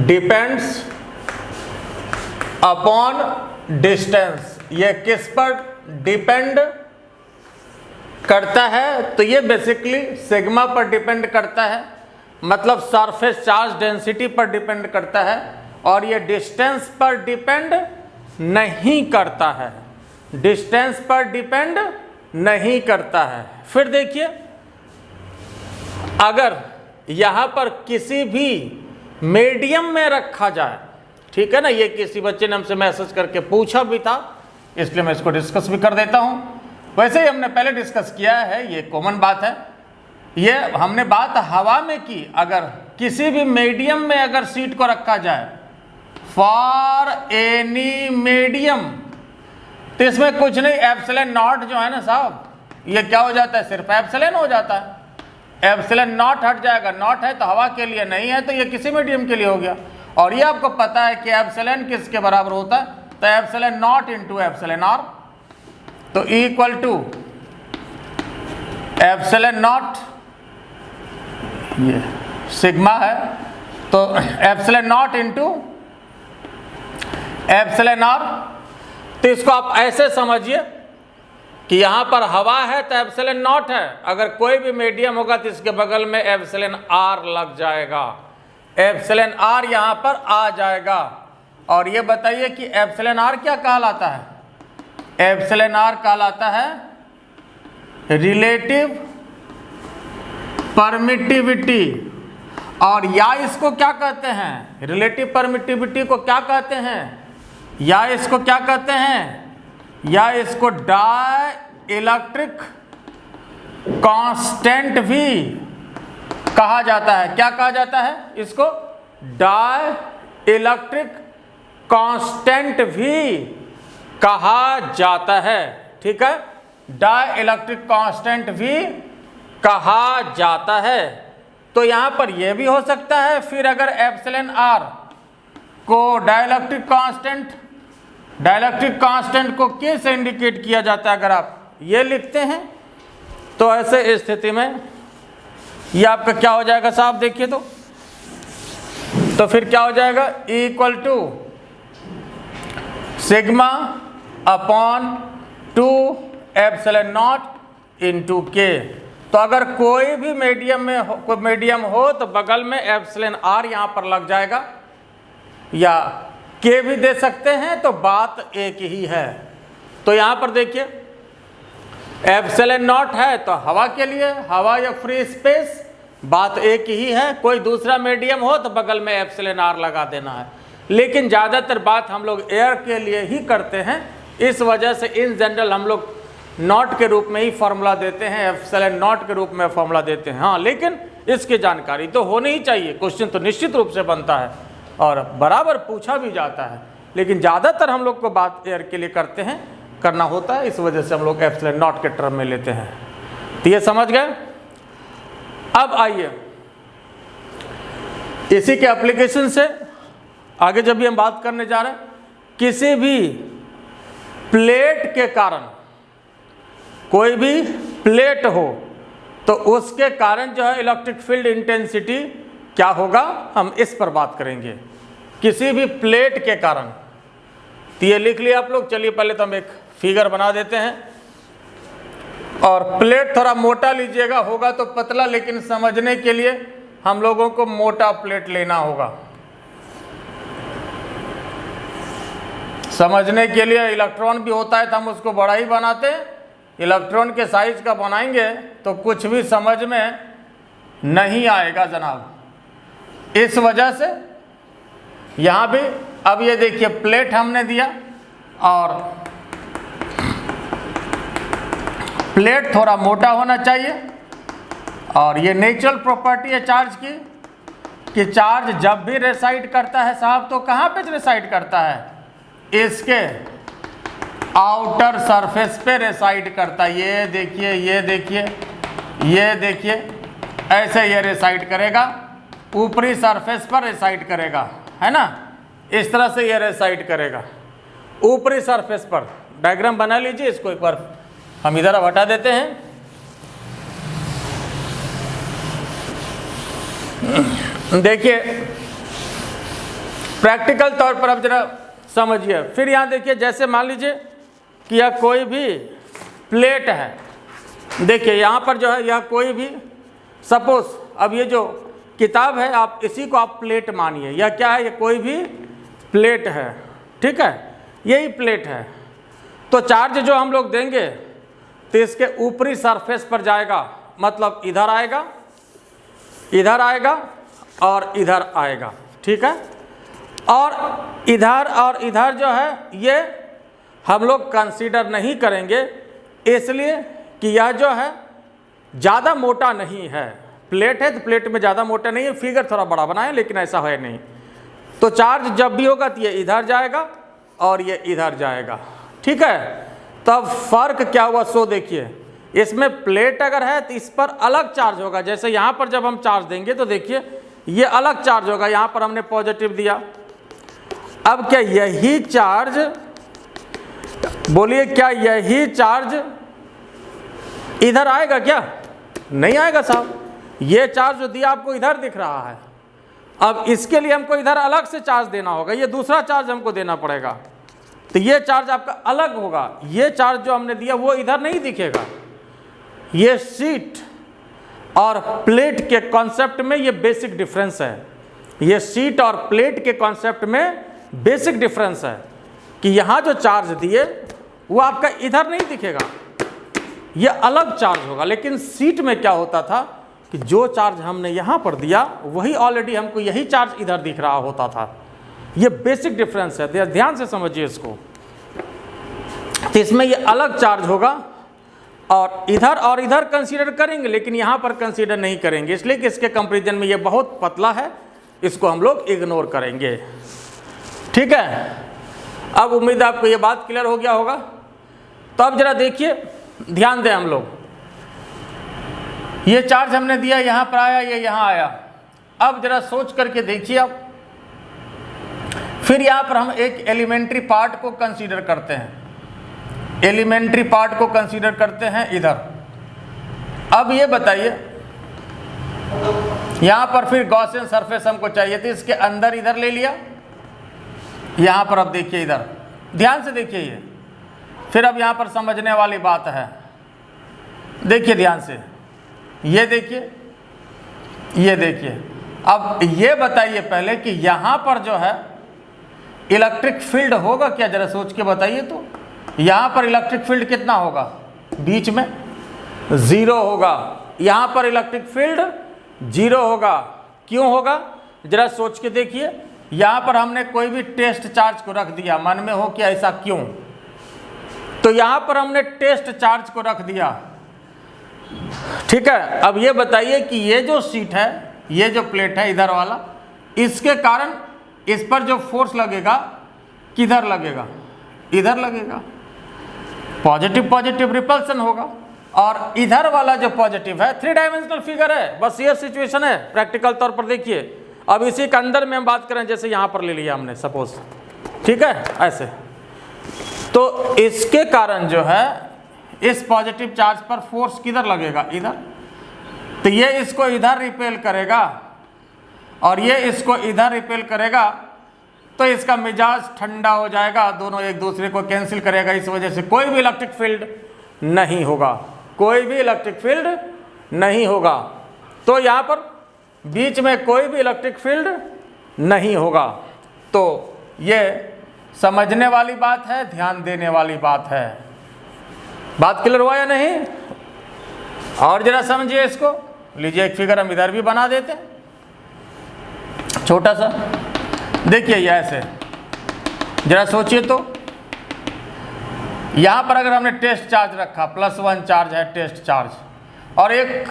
depends upon distance. ये किस पर डिपेंड करता है, तो ये बेसिकली सिग्मा पर डिपेंड करता है, मतलब सरफेस चार्ज डेंसिटी पर डिपेंड करता है, और ये डिस्टेंस पर डिपेंड नहीं करता है, डिस्टेंस पर डिपेंड नहीं करता है। फिर देखिए, अगर यहाँ पर किसी भी मीडियम में रखा जाए, ठीक है ना, ये किसी बच्चे ने हमसे मैसेज करके पूछा भी था, इसलिए मैं इसको डिस्कस भी कर देता हूँ। वैसे ही हमने पहले डिस्कस किया है, ये कॉमन बात है, ये हमने बात हवा में की। अगर किसी भी मीडियम में अगर सीट को रखा जाए, फॉर एनी मीडियम, तो इसमें कुछ नहीं, एप्सिलॉन नॉट जो है ना साहब, ये क्या हो जाता है, सिर्फ एप्सिलॉन हो जाता है। एप्सिलॉन नॉट हट जाएगा, नॉट है तो हवा के लिए, नहीं है तो ये किसी मीडियम के लिए हो गया। और ये आपको पता है कि एप्सिलॉन किसके बराबर होता है, तो epsilon not into epsilon r, तो इक्वल टू एप्सिलॉन नॉट, ये सिग्मा है, तो epsilon not into epsilon r. तो इसको आप ऐसे समझिए कि यहाँ पर हवा है तो एप्सिलॉन नॉट है, अगर कोई भी मीडियम होगा तो इसके बगल में एप्सिलॉन आर लग जाएगा, एप्सिलॉन आर यहाँ पर आ जाएगा। और ये बताइए कि एप्सिलॉन आर क्या कहलाता है, एप्सिलॉन आर कहलाता है रिलेटिव परमिटिविटी। और या इसको क्या कहते हैं, रिलेटिव परमिटिविटी को क्या कहते हैं, या इसको क्या कहते हैं, या इसको डाई इलेक्ट्रिक कांस्टेंट भी कहा जाता है। क्या कहा जाता है इसको, डाई इलेक्ट्रिक कांस्टेंट भी कहा जाता है। ठीक है, डाई इलेक्ट्रिक कांस्टेंट भी कहा जाता है। तो यहाँ पर यह भी हो सकता है। फिर अगर एप्सिलॉन आर को डाइलेक्ट्रिक कांस्टेंट को किस इंडिकेट किया जाता है, अगर आप ये लिखते हैं तो ऐसे स्थिति में ये आपका क्या हो जाएगा साहब, देखिए तो फिर क्या हो जाएगा, equal to sigma upon 2 epsilon not into K. तो अगर कोई भी मीडियम हो तो बगल में एप्सिलॉन आर यहाँ पर लग जाएगा, या के भी दे सकते हैं, तो बात एक ही है। तो यहाँ पर देखिए एप्सिलॉन नॉट है तो हवा के लिए, हवा या फ्री स्पेस, बात एक ही है। कोई दूसरा मीडियम हो तो बगल में एप्सिलॉन आर लगा देना है। लेकिन ज़्यादातर बात हम लोग एयर के लिए ही करते हैं, इस वजह से इन जनरल हम लोग नॉट के रूप में ही फॉर्मूला देते हैं, एप्सिलॉन नॉट के रूप में फॉर्मूला देते हैं। हाँ, लेकिन इसकी जानकारी तो होनी ही चाहिए, क्वेश्चन तो निश्चित रूप से बनता है और बराबर पूछा भी जाता है। लेकिन ज़्यादातर हम लोग को बात एयर के लिए करना होता है, इस वजह से हम लोग एप्सिलॉन नॉट के टर्म में लेते हैं। तो ये समझ गए। अब आइए इसी के एप्लीकेशन से आगे जब भी हम बात करने जा रहे हैं, किसी भी प्लेट के कारण, कोई भी प्लेट हो तो उसके कारण जो है इलेक्ट्रिक फील्ड इंटेंसिटी क्या होगा, हम इस पर बात करेंगे। किसी भी प्लेट के कारण, तो ये लिख लिया आप लोग। चलिए पहले तो हम एक फिगर बना देते हैं, और प्लेट थोड़ा मोटा लीजिएगा, होगा तो पतला, लेकिन समझने के लिए हम लोगों को मोटा प्लेट लेना होगा। समझने के लिए इलेक्ट्रॉन भी होता है तो हम उसको बड़ा ही बनाते हैं, इलेक्ट्रॉन के साइज का बनाएंगे तो कुछ भी समझ में नहीं आएगा जनाब। इस वजह से यहाँ भी अब ये देखिए प्लेट हमने दिया और प्लेट थोड़ा मोटा होना चाहिए, और ये नेचुरल प्रॉपर्टी है चार्ज की कि चार्ज जब भी रेसाइड करता है साहब तो कहाँ पे रेसाइड करता है, इसके आउटर सरफेस पे रेसाइड करता है। ये देखिए, ये देखिए, ये देखिए, ऐसे ये रेसाइड करेगा, ऊपरी सरफेस पर रेसाइड करेगा, है ना, इस तरह से ये रेसाइड करेगा ऊपरी सरफेस पर। डायग्राम बना लीजिए, इसको एक बार हम इधर अब हटा देते हैं। देखिए प्रैक्टिकल तौर पर अब जरा समझिए। फिर यहाँ देखिए, जैसे मान लीजिए कि यह कोई भी प्लेट है, देखिए यहाँ पर जो है यह कोई भी, सपोज अब ये जो किताब है आप इसी को आप प्लेट मानिए, यह क्या है, ये कोई भी प्लेट है, ठीक है, यही प्लेट है। तो चार्ज जो हम लोग देंगे तो इसके ऊपरी सरफेस पर जाएगा, मतलब इधर आएगा, इधर आएगा और इधर आएगा, ठीक है। और इधर जो है ये हम लोग कंसीडर नहीं करेंगे, इसलिए कि यह जो है ज़्यादा मोटा नहीं है। प्लेट है तो प्लेट में ज़्यादा मोटा नहीं है, फिगर थोड़ा बड़ा बनाए लेकिन ऐसा है नहीं। तो चार्ज जब भी होगा तो ये इधर जाएगा और ये इधर जाएगा, ठीक है। तब फर्क क्या हुआ सो देखिए, इसमें प्लेट अगर है तो इस पर अलग चार्ज होगा। जैसे यहाँ पर जब हम चार्ज देंगे तो देखिए ये अलग चार्ज होगा, यहाँ पर हमने पॉजिटिव दिया। अब क्या यही चार्ज, बोलिए क्या यही चार्ज इधर आएगा क्या? नहीं आएगा साहब। ये चार्ज जो दिया आपको इधर दिख रहा है, अब इसके लिए हमको इधर अलग से चार्ज देना होगा, ये दूसरा चार्ज हमको देना पड़ेगा। तो ये चार्ज आपका अलग होगा, ये चार्ज जो हमने दिया वो इधर नहीं दिखेगा। ये शीट और प्लेट के कॉन्सेप्ट में ये बेसिक डिफरेंस है। ये शीट और प्लेट के कॉन्सेप्ट में बेसिक डिफरेंस है कि यहाँ जो चार्ज दिए वो आपका इधर नहीं दिखेगा, ये अलग चार्ज होगा। लेकिन शीट में क्या होता था कि जो चार्ज हमने यहाँ पर दिया वही ऑलरेडी हमको यही चार्ज इधर दिख रहा होता था। ये बेसिक डिफरेंस है, ध्यान से समझिए इसको। तो इसमें ये अलग चार्ज होगा और इधर कंसीडर करेंगे, लेकिन यहाँ पर कंसीडर नहीं करेंगे, इसलिए कि इसके कंपैरिजन में ये बहुत पतला है, इसको हम लोग इग्नोर करेंगे, ठीक है। अब उम्मीद है आपको ये बात क्लियर हो गया होगा। तो अब जरा देखिए, ध्यान दें हम लोग, ये चार्ज हमने दिया, यहाँ पर आया, ये यहाँ आया। अब जरा सोच करके देखिए आप, फिर यहाँ पर हम एक एलिमेंट्री पार्ट को कंसीडर करते हैं, एलिमेंट्री पार्ट को कंसीडर करते हैं इधर। अब ये बताइए, यहाँ पर फिर गॉसियन सरफेस हमको चाहिए, तो इसके अंदर इधर ले लिया, यहाँ पर अब देखिए इधर, ध्यान से देखिए ये। फिर अब यहाँ पर समझने वाली बात है, देखिए ध्यान से, ये देखिए, ये देखिए। अब ये बताइए पहले कि यहाँ पर जो है इलेक्ट्रिक फील्ड होगा क्या, जरा सोच के बताइए। तो यहाँ पर इलेक्ट्रिक फील्ड कितना होगा, बीच में 0 होगा। यहाँ पर इलेक्ट्रिक फील्ड 0 होगा, क्यों होगा जरा सोच के देखिए। यहाँ पर हमने कोई भी टेस्ट चार्ज को रख दिया, मन में हो कि ऐसा क्यों, तो यहाँ पर हमने टेस्ट चार्ज को रख दिया, ठीक है। अब ये बताइए कि ये जो शीट है, ये जो प्लेट है इधर वाला, इसके कारण इस पर जो फोर्स लगेगा किधर लगेगा, इधर लगेगा, पॉजिटिव पॉजिटिव रिपल्सन होगा। और इधर वाला जो पॉजिटिव है, 3 डायमेंशनल फिगर है, बस ये सिचुएशन है। प्रैक्टिकल तौर पर देखिए, अब इसी के अंदर में हम बात करें, जैसे यहाँ पर ले लिया हमने सपोज, ठीक है, ऐसे। तो इसके कारण जो है इस पॉजिटिव चार्ज पर फोर्स किधर लगेगा, इधर। तो ये इसको इधर रिपेल करेगा और ये इसको इधर रिपेल करेगा, तो इसका मिजाज ठंडा हो जाएगा, दोनों एक दूसरे को कैंसिल करेगा। इस वजह से कोई भी इलेक्ट्रिक फील्ड नहीं होगा, कोई भी इलेक्ट्रिक फील्ड नहीं होगा। तो यहाँ पर बीच में कोई भी इलेक्ट्रिक फील्ड नहीं होगा। तो ये समझने वाली बात है, ध्यान देने वाली बात है। बात क्लियर हुआ या नहीं? और जरा समझिए इसको। लीजिए एक फिगर हम इधर भी बना देते हैं, छोटा सा। देखिए ये ऐसे, जरा सोचिए तो, यहाँ पर अगर हमने टेस्ट चार्ज रखा, +1 चार्ज है टेस्ट चार्ज, और एक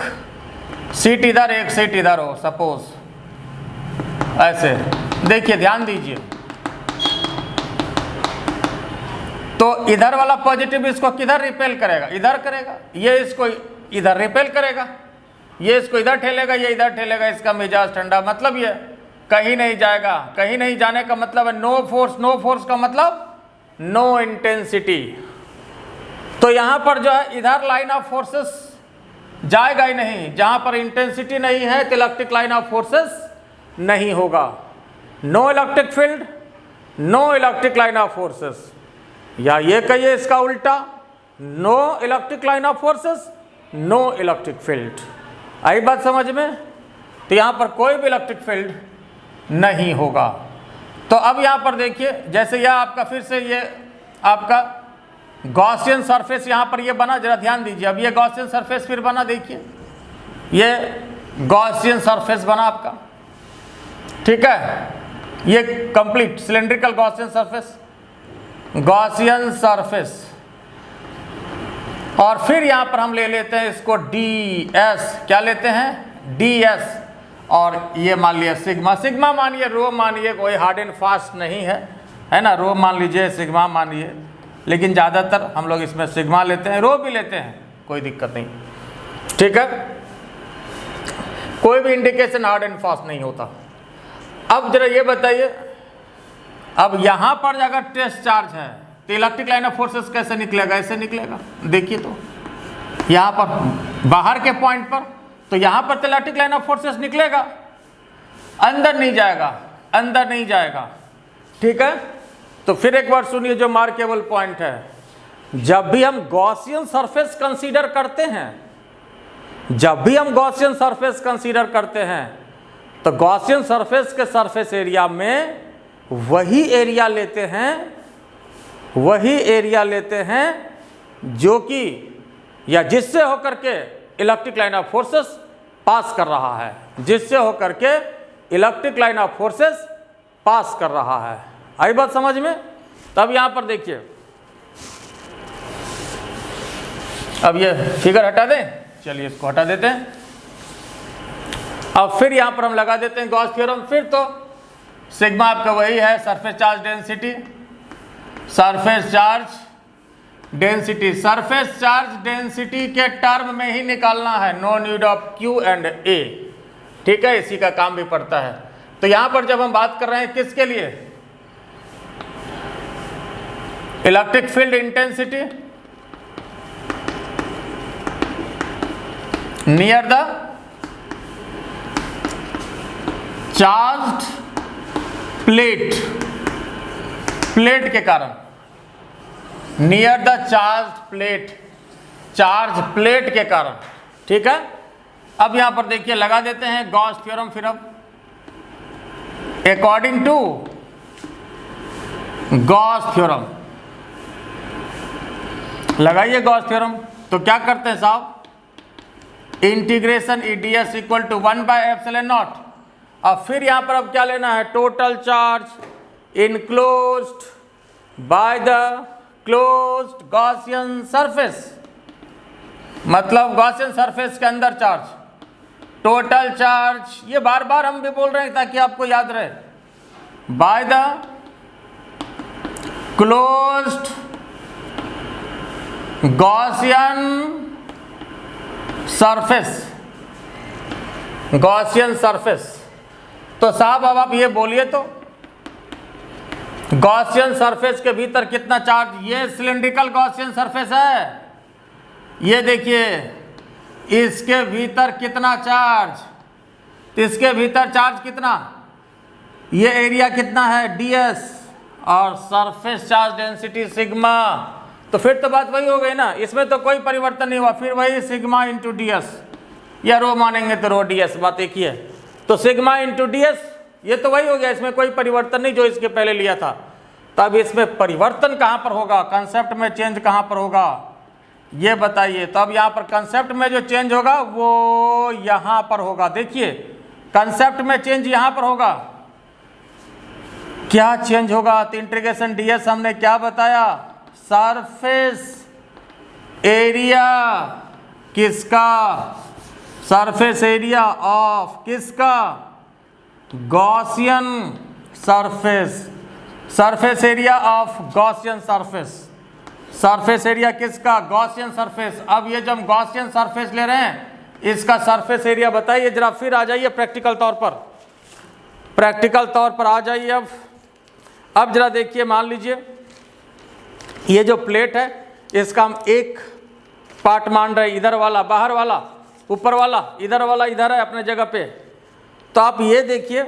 सीट इधर एक सीट इधर हो सपोज, ऐसे देखिए, ध्यान दीजिए, तो इधर वाला पॉजिटिव इसको किधर रिपेल करेगा? इधर करेगा। ये इसको इधर रिपेल करेगा, ये इसको इधर ठेलेगा, ये इधर ठेलेगा। इसका मिजाज ठंडा, मतलब ये कहीं नहीं जाएगा। कहीं नहीं जाने का मतलब है नो फोर्स। नो फोर्स का मतलब नो इंटेंसिटी। तो यहां पर जो है इधर लाइन ऑफ फोर्सेस जाएगा ही नहीं। जहां पर इंटेंसिटी नहीं है तो इलेक्ट्रिक लाइन ऑफ फोर्सेस नहीं होगा। No electric field, no electric line of forces, या ये कहिए इसका उल्टा, no electric line of forces, no electric field. आई बात समझ में? तो यहां पर कोई भी इलेक्ट्रिक फील्ड नहीं होगा। तो अब यहां पर देखिए, जैसे यह आपका फिर से ये आपका गॉसियन सरफेस यहां पर ये बना, जरा ध्यान दीजिए। अब ये गॉसियन सरफेस फिर बना, देखिए ये गॉसियन सरफेस बना आपका, ठीक है। ये complete cylindrical Gaussian surface, Gaussian surface. और फिर यहां पर हम ले लेते हैं इसको ds, क्या लेते हैं? ds। और ये मान लिया सिग्मा। सिग्मा मानिए, रो मानिए, कोई हार्ड एंड फास्ट नहीं है, है ना। रो मान लीजिए, सिग्मा मानिए, लेकिन ज़्यादातर हम लोग इसमें सिग्मा लेते हैं, रो भी लेते हैं, कोई दिक्कत नहीं, ठीक है। कोई भी इंडिकेशन हार्ड एंड फास्ट नहीं होता। अब जरा ये बताइए, अब यहां पर अगर टेस्ट चार्ज है तो इलेक्ट्रिक लाइन ऑफ फोर्सेस कैसे निकलेगा? ऐसे निकलेगा। देखिए तो यहां पर बाहर के पॉइंट पर, तो यहां पर तो इलेक्ट्रिक लाइन ऑफ फोर्सेस निकलेगा, अंदर नहीं जाएगा, अंदर नहीं जाएगा, ठीक है। तो फिर एक बार सुनिए जो मार्केबल पॉइंट है, जब भी हम गॉसियन सरफेस कंसीडर करते हैं, जब भी हम गॉसियन सरफेस कंसीडर करते हैं, तो गॉसियन सरफेस के सरफेस एरिया में वही एरिया लेते हैं, वही एरिया लेते हैं जो कि या जिससे होकर के इलेक्ट्रिक लाइन ऑफ फोर्सेस पास कर रहा है, जिससे होकर के इलेक्ट्रिक लाइन ऑफ फोर्सेस पास कर रहा है। आई बात समझ में? तब यहां पर देखिए, अब ये फिगर हटा दें, चलिए इसको हटा देते हैं। अब फिर यहां पर हम लगा देते हैं गॉस थ्योरम। फिर तो सिग्मा आपका वही है, surface charge density, surface charge density, surface charge density के टर्म में ही निकालना है, no need of Q and A, ठीक है। इसी का काम भी पड़ता है। तो यहां पर जब हम बात कर रहे हैं किसके लिए? Electric field intensity near the charged plate, plate के कारण, near the charge plate, charge plate के कारण, ठीक है। अब यहां पर देखिए लगा देते हैं गॉस थ्योरम। फिर अब अकॉर्डिंग टू गॉस थ्योरम लगाइए गॉस थ्योरम। तो क्या करते हैं साहब? Integration ds equal to 1/ε0। अब फिर यहां पर अब क्या लेना है? Total charge enclosed by the closed Gaussian surface, मतलब गॉसियन सरफेस के अंदर चार्ज, टोटल चार्ज, ये बार बार हम भी बोल रहे हैं ताकि आपको याद रहे, by the closed Gaussian surface, Gaussian surface. तो साहब अब आप ये बोलिए तो गॉसियन सरफेस के भीतर कितना चार्ज? ये सिलेंड्रिकल गॉसियन सरफेस है, ये देखिए इसके भीतर कितना चार्ज, इसके भीतर चार्ज कितना, ये एरिया कितना है ds, और सरफेस चार्ज डेंसिटी सिग्मा। तो फिर तो बात वही हो गई ना, इसमें तो कोई परिवर्तन नहीं हुआ, फिर वही सिग्मा इंटू ds, या रो मानेंगे तो रो ds, बात एक ही है। तो सिग्मा इंटू ds, ये तो वही हो गया, इसमें कोई परिवर्तन नहीं जो इसके पहले लिया था। तब इसमें परिवर्तन कहाँ पर होगा? कंसेप्ट में चेंज कहाँ पर होगा? ये बताइए। तो अब यहाँ पर कंसेप्ट में जो चेंज होगा वो यहाँ पर होगा। देखिए कंसेप्ट में चेंज यहाँ पर होगा। क्या चेंज होगा? तो इंटीग्रेशन ds हमने क्या बताया? सरफेस एरिया किसका? सरफेस एरिया ऑफ किसका? Gaussian surface. Surface area of Gaussian surface. Surface area किसका? Gaussian surface. अब ये जब गॉसियन सरफेस ले रहे हैं, इसका सरफेस एरिया बताइए जरा। फिर आ जाइए प्रैक्टिकल तौर पर, प्रैक्टिकल तौर पर आ जाइए। अब जरा देखिए, मान लीजिए ये जो प्लेट है इसका हम एक पार्ट मान रहे, इधर वाला बाहर वाला, ऊपर वाला इधर वाला इधर है अपने जगह पे। तो आप ये देखिए,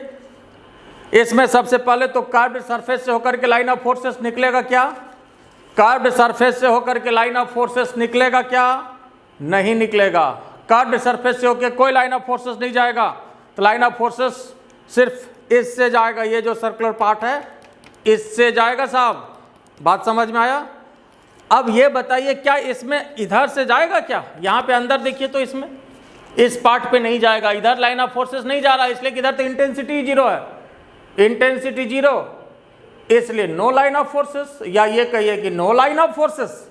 इसमें सबसे पहले तो कर्व्ड सरफेस से होकर के लाइन ऑफ फोर्सेस निकलेगा क्या? कर्व्ड सरफेस से होकर के लाइन ऑफ फोर्सेस निकलेगा क्या? नहीं निकलेगा। कर्व्ड सरफेस से होकर कोई लाइन ऑफ फोर्सेस नहीं जाएगा। तो लाइन ऑफ फोर्सेस सिर्फ इससे जाएगा, ये जो सर्कुलर पार्ट है इससे जाएगा साहब। बात समझ में आया? अब ये बताइए क्या इसमें इधर से जाएगा क्या? यहाँ पे अंदर देखिए तो इसमें इस पार्ट पे नहीं जाएगा, इधर लाइन ऑफ फोर्सेस नहीं जा रहा, इसलिए कि इधर तो इंटेंसिटी जीरो है, इंटेंसिटी जीरो, इसलिए नो लाइन ऑफ फोर्सेस। या ये कहिए कि नो लाइन ऑफ फोर्सेस,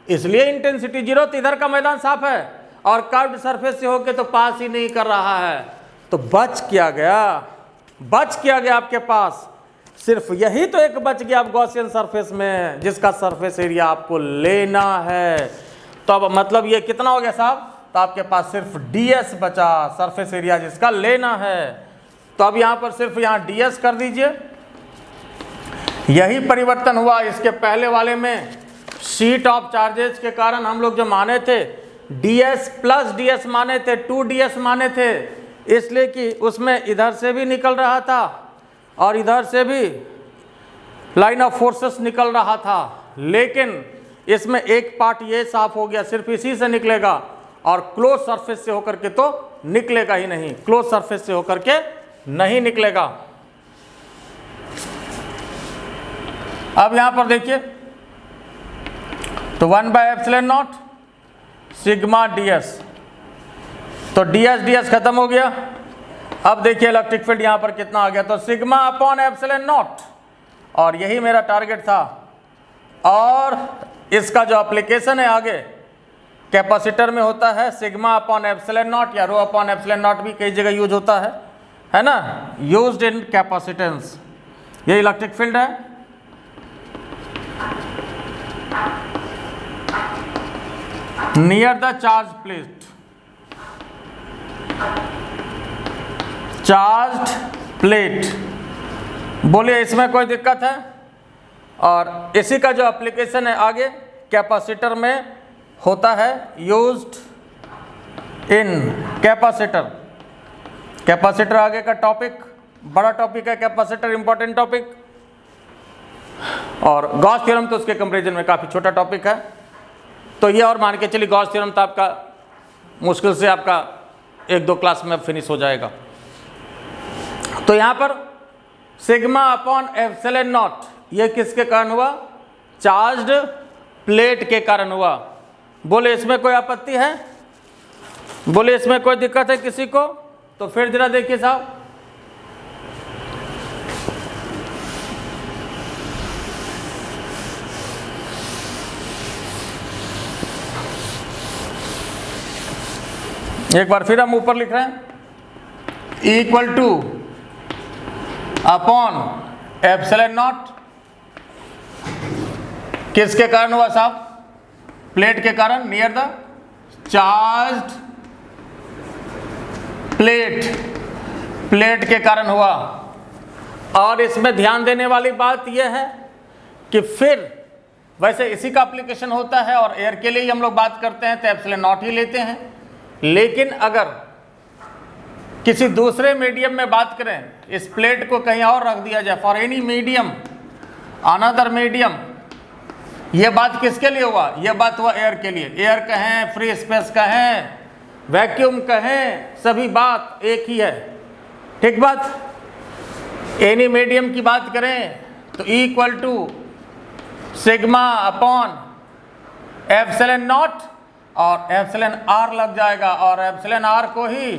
इसलिए इंटेंसिटी जीरो। तो इधर का मैदान साफ है और कर्व्ड सरफेस से होके तो पास ही नहीं कर रहा है। तो बच क्या गया? बच क्या गया आपके पास? सिर्फ यही तो एक बच गया आप गॉसियन सरफेस में, जिसका सरफेस एरिया आपको लेना है। तो अब मतलब ये कितना हो गया साहब? तो आपके पास सिर्फ ds बचा, सरफेस एरिया जिसका लेना है। तो अब यहाँ पर सिर्फ यहाँ ds कर दीजिए। यही परिवर्तन हुआ इसके पहले वाले में। शीट ऑफ चार्जेस के कारण हम लोग जो माने थे ds प्लस ds माने थे, 2ds माने थे, इसलिए कि उसमें इधर से भी निकल रहा था और इधर से भी लाइन ऑफ फोर्सेस निकल रहा था। लेकिन इसमें एक पार्ट ये साफ हो गया, सिर्फ इसी से निकलेगा और क्लोज सरफेस से होकर के तो निकलेगा ही नहीं, क्लोज सरफेस से होकर के नहीं निकलेगा। अब यहां पर देखिए, तो 1/ε0 सिग्मा ds, तो ds खत्म हो गया। अब देखिए इलेक्ट्रिक फील्ड यहां पर कितना आ गया? तो सिग्मा अपॉन ε0, और यही मेरा टारगेट था। और इसका जो एप्लीकेशन है आगे कैपेसिटर में होता है, सिग्मा अपॉन ε0 या रो अपॉन ε0 भी कई जगह यूज होता है ना, यूज्ड इन कैपेसिटेंस। ये इलेक्ट्रिक फील्ड है। Near the charge plate, charged plate, बोलिए इसमें कोई दिक्कत है? और इसी का जो एप्लीकेशन है आगे कैपेसिटर में होता है, यूज्ड इन कैपेसिटर। कैपेसिटर आगे का टॉपिक बड़ा टॉपिक है, कैपेसिटर इंपॉर्टेंट टॉपिक। और गॉस थ्योरम तो उसके कंपैरिजन में काफ़ी छोटा टॉपिक है। तो ये और मान के चलिए गॉस थ्योरम तो आपका मुश्किल से आपका 1-2 क्लास में फिनिश हो जाएगा। तो यहाँ पर सिग्मा अपॉन ε0 ये किसके कारण हुआ? चार्ज्ड प्लेट के कारण हुआ। बोले इसमें कोई आपत्ति है? बोले इसमें कोई दिक्कत है किसी को? तो फिर जरा देखिए साहब, एक बार फिर हम ऊपर लिख रहे हैं, इक्वल टू अपॉन ε0 किसके कारण हुआ साहब? प्लेट के कारण, near the charged plate, plate के कारण हुआ। और इसमें ध्यान देने वाली बात यह है कि फिर वैसे इसी का एप्लीकेशन होता है और एयर के लिए ही हम लोग बात करते हैं तो ε0 ही लेते हैं। लेकिन अगर किसी दूसरे मीडियम में बात करें, इस प्लेट को कहीं और रख दिया जाए, for any medium, another medium, ये बात किसके लिए हुआ? ये बात हुआ एयर के लिए। एयर कहें, फ्री स्पेस कहें, वैक्यूम कहें, सभी बात एक ही है। ठीक बात। एनी मीडियम की बात करें तो इक्वल टू सिग्मा अपॉन ε0 और एप्सिलॉन आर लग जाएगा, और एप्सिलॉन आर को ही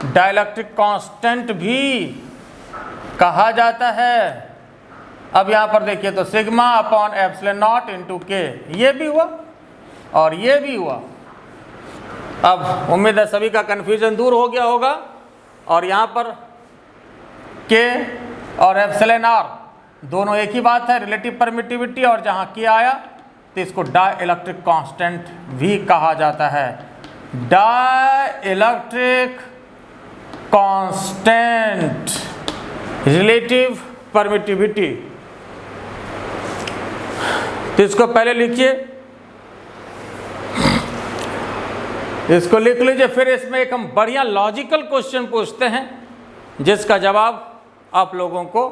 डाइलेक्ट्रिक कांस्टेंट भी कहा जाता है। अब यहाँ पर देखिए तो sigma upon epsilon not into के, ये भी हुआ और ये भी हुआ। अब उम्मीद है सभी का कन्फ्यूजन दूर हो गया होगा। और यहाँ पर के और एप्सिलॉन आर दोनों एक ही बात है, रिलेटिव परमिटिविटी, और जहाँ के आया तो इसको डाइलेक्ट्रिक कांस्टेंट भी कहा जाता है। Dielectric constant, relative permittivity. तो इसको पहले लिखिए, इसको लिख लीजिए। फिर इसमें एक हम बढ़िया लॉजिकल क्वेश्चन पूछते हैं जिसका जवाब आप लोगों को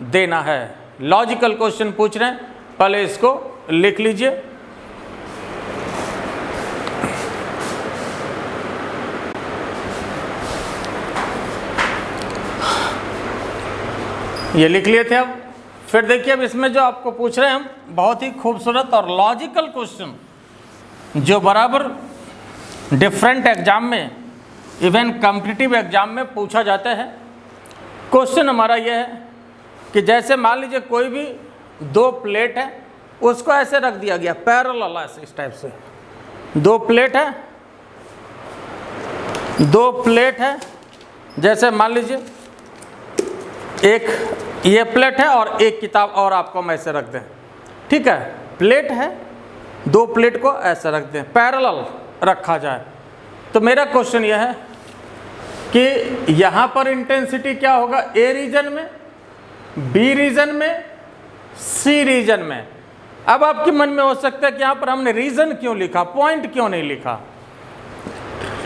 देना है। लॉजिकल क्वेश्चन पूछ रहे हैं, पहले इसको लिख लीजिए। ये लिख लिए थे। अब फिर देखिए, अब इसमें जो आपको पूछ रहे हैं हम, बहुत ही खूबसूरत और लॉजिकल क्वेश्चन जो बराबर डिफरेंट एग्जाम में, इवन कॉम्पिटिटिव एग्जाम में पूछा जाता है। क्वेश्चन हमारा यह है कि जैसे मान लीजिए कोई भी दो प्लेट है, उसको ऐसे रख दिया गया पैरेलल, ऐसे इस टाइप से। दो प्लेट है, जैसे मान लीजिए एक ये प्लेट है और एक किताब और आपको हम ऐसे रख दें, ठीक है। प्लेट है, दो प्लेट को ऐसे रख दें, पैरेलल रखा जाए। तो मेरा क्वेश्चन यह है कि यहाँ पर इंटेंसिटी क्या होगा, ए रीजन में, बी रीजन में, सी रीजन में। अब आपके मन में हो सकता है कि यहाँ पर हमने रीजन क्यों लिखा, पॉइंट क्यों नहीं लिखा।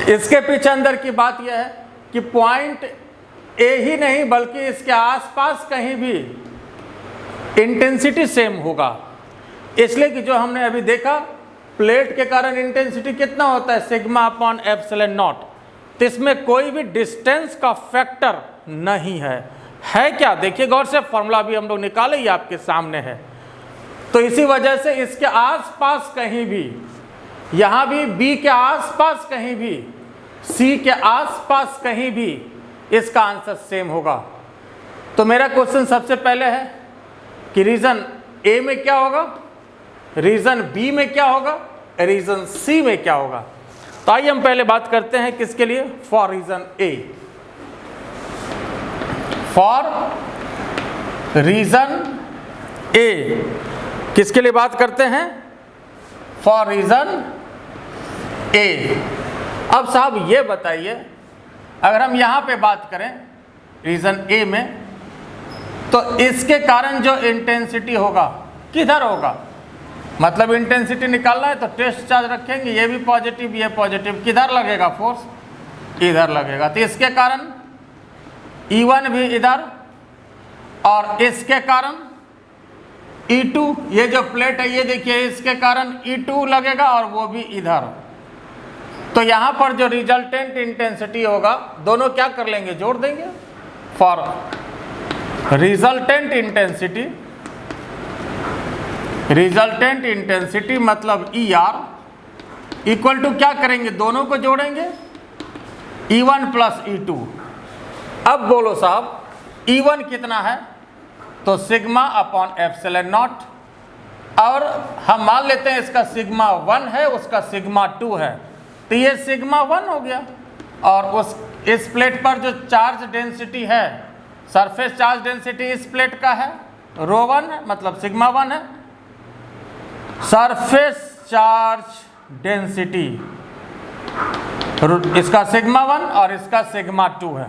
इसके पीछे अंदर की बात यह है कि पॉइंट ए ही नहीं बल्कि इसके आसपास कहीं भी इंटेंसिटी सेम होगा। इसलिए कि जो हमने अभी देखा, प्लेट के कारण इंटेंसिटी कितना होता है, सिग्मा अपॉन एप्सिलॉन नॉट। तो इसमें कोई भी डिस्टेंस का फैक्टर नहीं है क्या, देखिए गौर से, फॉर्मूला भी हम लोग निकाले, ये आपके सामने है। तो इसी वजह से इसके आसपास कहीं भी, यहाँ भी बी के आसपास कहीं भी, सी के आसपास कहीं भी इसका आंसर सेम होगा। तो मेरा क्वेश्चन सबसे पहले है कि रीजन ए में क्या होगा, रीजन बी में क्या होगा, रीजन सी में क्या होगा। तो आइए हम पहले बात करते हैं किसके लिए, for reason A. For reason ए किसके लिए बात करते हैं, फॉर रीजन ए। अब साहब ये बताइए, अगर हम यहाँ पे बात करें रीजन ए में, तो इसके कारण जो इंटेंसिटी होगा किधर होगा, मतलब इंटेंसिटी निकालना है तो टेस्ट चार्ज रखेंगे, ये भी पॉजिटिव ये पॉजिटिव, किधर लगेगा फोर्स, इधर लगेगा। तो इसके कारण E1 भी इधर, और इसके कारण E2, ये जो प्लेट है ये देखिए, इसके कारण E2 लगेगा और वो भी इधर। तो यहाँ पर जो रिजल्टेंट इंटेंसिटी होगा, दोनों क्या कर लेंगे, जोड़ देंगे। फॉर रिजल्टेंट इंटेंसिटी मतलब ER इक्वल टू क्या करेंगे, दोनों को जोड़ेंगे, E1 प्लस E2। अब बोलो साहब E1 कितना है, तो सिग्मा अपॉन एप्सिलॉन नॉट, और हम मान लेते हैं इसका सिग्मा 1 है, उसका सिग्मा 2 है, तो ये सिग्मा 1 हो गया। और इस प्लेट पर जो चार्ज डेंसिटी है, सरफेस चार्ज डेंसिटी इस प्लेट का है ρ1 है, मतलब सिग्मा 1 है। सरफेस चार्ज डेंसिटी इसका सिग्मा 1 और इसका सिग्मा 2 है,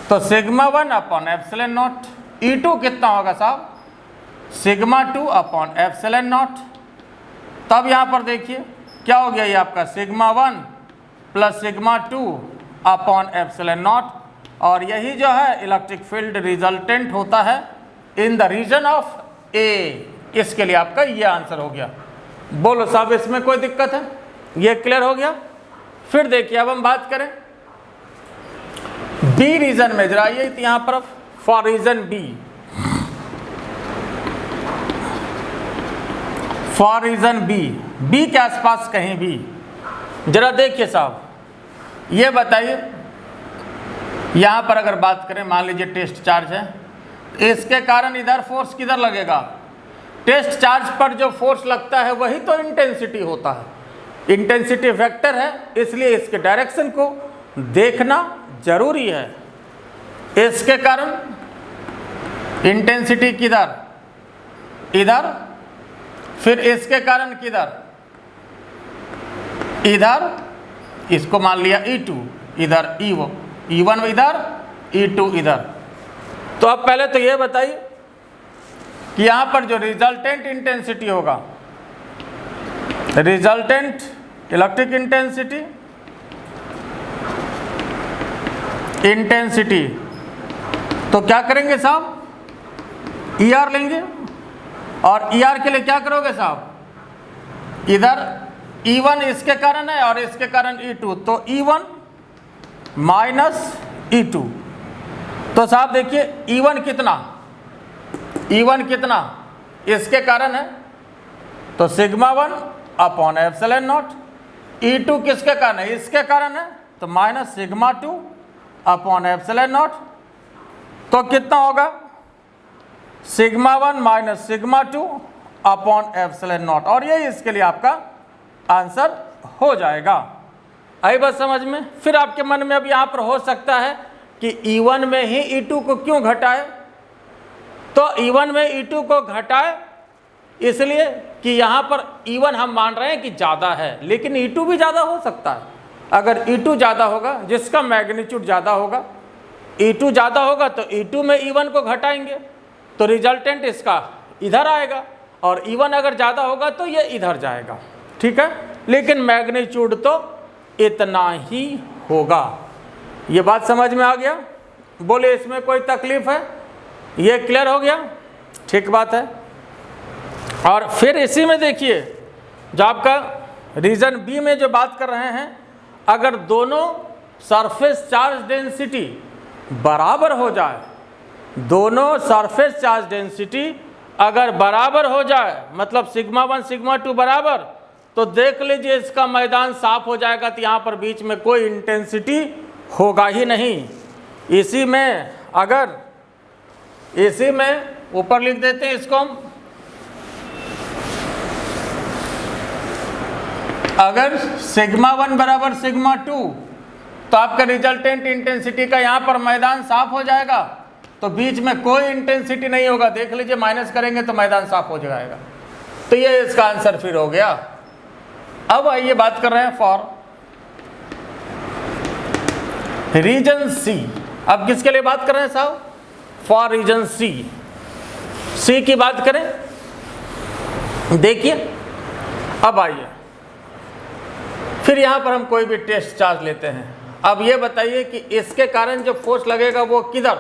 तो sigma 1 upon epsilon not. E2 कितना होगा साहब, सिग्मा 2 अपॉन एप्सिलॉन नॉट। तब यहाँ पर देखिए क्या हो गया, ये आपका sigma 1 plus sigma 2 upon epsilon not. और यही जो है इलेक्ट्रिक फील्ड रिजल्टेंट होता है इन द रीजन ऑफ ए। इसके लिए आपका ये आंसर हो गया। बोलो साहब इसमें कोई दिक्कत है, ये क्लियर हो गया। फिर देखिए अब हम बात करें बी रीजन में, जरा आइए यहाँ पर, for region B. For region B B के आसपास कहीं भी। जरा देखिए साहब, ये बताइए, यहाँ पर अगर बात करें, मान लीजिए टेस्ट चार्ज है, इसके कारण इधर फोर्स किधर लगेगा? टेस्ट चार्ज पर जो फोर्स लगता है वही तो इंटेंसिटी होता है, इंटेंसिटी वेक्टर है, इसलिए इसके डायरेक्शन को देखना जरूरी है। इसके कारण इंटेंसिटी किधर? इधर। फिर इसके कारण किधर? इधर। इसको मान लिया E2, इधर E1 इधर, E2 इधर। तो अब पहले तो ये बताइए कि यहां पर जो रिजल्टेंट इंटेंसिटी होगा, रिजल्टेंट इलेक्ट्रिक इंटेंसिटी, तो क्या करेंगे साहब? ER लेंगे, और ER के लिए क्या करोगे साहब? इधर E1 इसके कारण है और इसके कारण E2, तो E1 माइनस E2। तो साहब देखिए E1 कितना? E1 कितना? इसके कारण है, तो sigma 1 upon epsilon not. E2 किसके कारण है? इसके कारण है, तो minus sigma 2 upon epsilon not. तो कितना होगा? Sigma 1 minus sigma 2 upon epsilon not, और ये इसके लिए आपका आंसर हो जाएगा। आई बात समझ में? फिर आपके मन में अब यहाँ पर हो सकता है कि E1 में ही E2 को क्यों घटाए? तो E1 में E2 को घटाए इसलिए कि यहाँ पर E1 हम मान रहे हैं कि ज़्यादा है, लेकिन E2 भी ज़्यादा हो सकता है। अगर E2 ज़्यादा होगा, जिसका मैग्नीट्यूड ज़्यादा होगा, E2 ज़्यादा होगा, तो E2 में E1 को घटाएंगे तो रिजल्टेंट इसका इधर आएगा, और E1 अगर ज़्यादा होगा तो ये इधर जाएगा। ठीक है, लेकिन मैग्नीट्यूड तो इतना ही होगा। ये बात समझ में आ गया? बोले इसमें कोई तकलीफ है? ये क्लियर हो गया? ठीक बात है। और फिर इसी में देखिए, जो आपका रीजन बी में जो बात कर रहे हैं, अगर दोनों सरफेस चार्ज डेंसिटी बराबर हो जाए, दोनों सरफेस चार्ज डेंसिटी अगर बराबर हो जाए, मतलब सिग्मा 1 सिग्मा 2 बराबर, तो देख लीजिए इसका मैदान साफ हो जाएगा। तो यहाँ पर बीच में कोई इंटेंसिटी होगा ही नहीं। इसी में अगर इसी में ऊपर लिख देते हैं इसको हम, अगर सिग्मा 1 बराबर सिग्मा 2, तो आपका रिजल्टेंट इंटेंसिटी का यहाँ पर मैदान साफ हो जाएगा, तो बीच में कोई इंटेंसिटी नहीं होगा। देख लीजिए माइनस करेंगे तो मैदान साफ हो जाएगा। तो ये इसका आंसर फिर हो गया। अब आइए बात कर रहे हैं फॉर रीजन सी। अब किसके लिए बात कर रहे हैं साहब? फॉर रीजन सी। सी की बात करें, देखिए अब आइए, फिर यहां पर हम कोई भी टेस्ट चार्ज लेते हैं। अब ये बताइए कि इसके कारण जो फोर्स लगेगा वो किधर?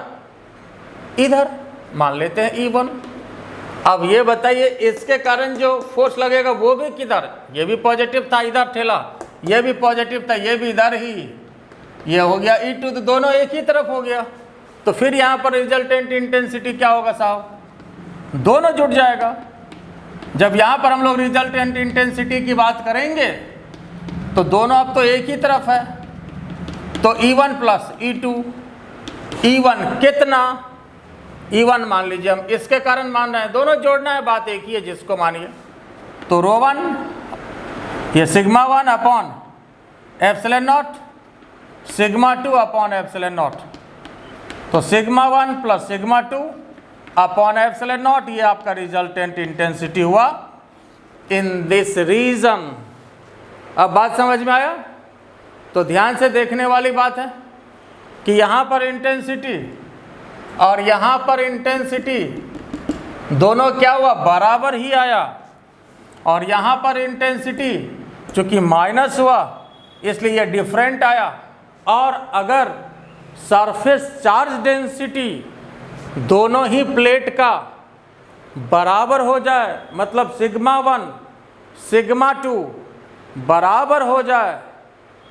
इधर मान लेते हैं E1। अब ये बताइए इसके कारण जो फोर्स लगेगा वो भी किधर? ये भी पॉजिटिव था, इधर ठेला, ये भी पॉजिटिव था, ये भी इधर ही, ये हो गया E2, तो दोनों एक ही तरफ हो गया। तो फिर यहाँ पर रिजल्टेंट इंटेंसिटी क्या होगा साहब? दोनों जुड़ जाएगा। जब यहाँ पर हम लोग रिजल्टेंट इंटेंसिटी की बात करेंगे तो दोनों अब तो एक ही तरफ है, तो E1 प्लस E2। E1 कितना? E1 मान लीजिए हम इसके कारण मान रहे हैं, दोनों जोड़ना है, बात एक ही है जिसको मानिए। तो ρ1 ये sigma 1 upon epsilon not, sigma 2 upon epsilon not. तो sigma 1 plus sigma 2 upon epsilon not, ये आपका रिजल्टेंट इंटेंसिटी हुआ इन दिस रीजन। अब बात समझ में आया? तो ध्यान से देखने वाली बात है कि यहाँ पर इंटेंसिटी और यहाँ पर इंटेंसिटी दोनों क्या हुआ? बराबर ही आया। और यहाँ पर इंटेंसिटी चूँकि माइनस हुआ इसलिए ये डिफरेंट आया। और अगर सरफेस चार्ज डेंसिटी दोनों ही प्लेट का बराबर हो जाए, मतलब सिग्मा 1 सिग्मा 2 बराबर हो जाए,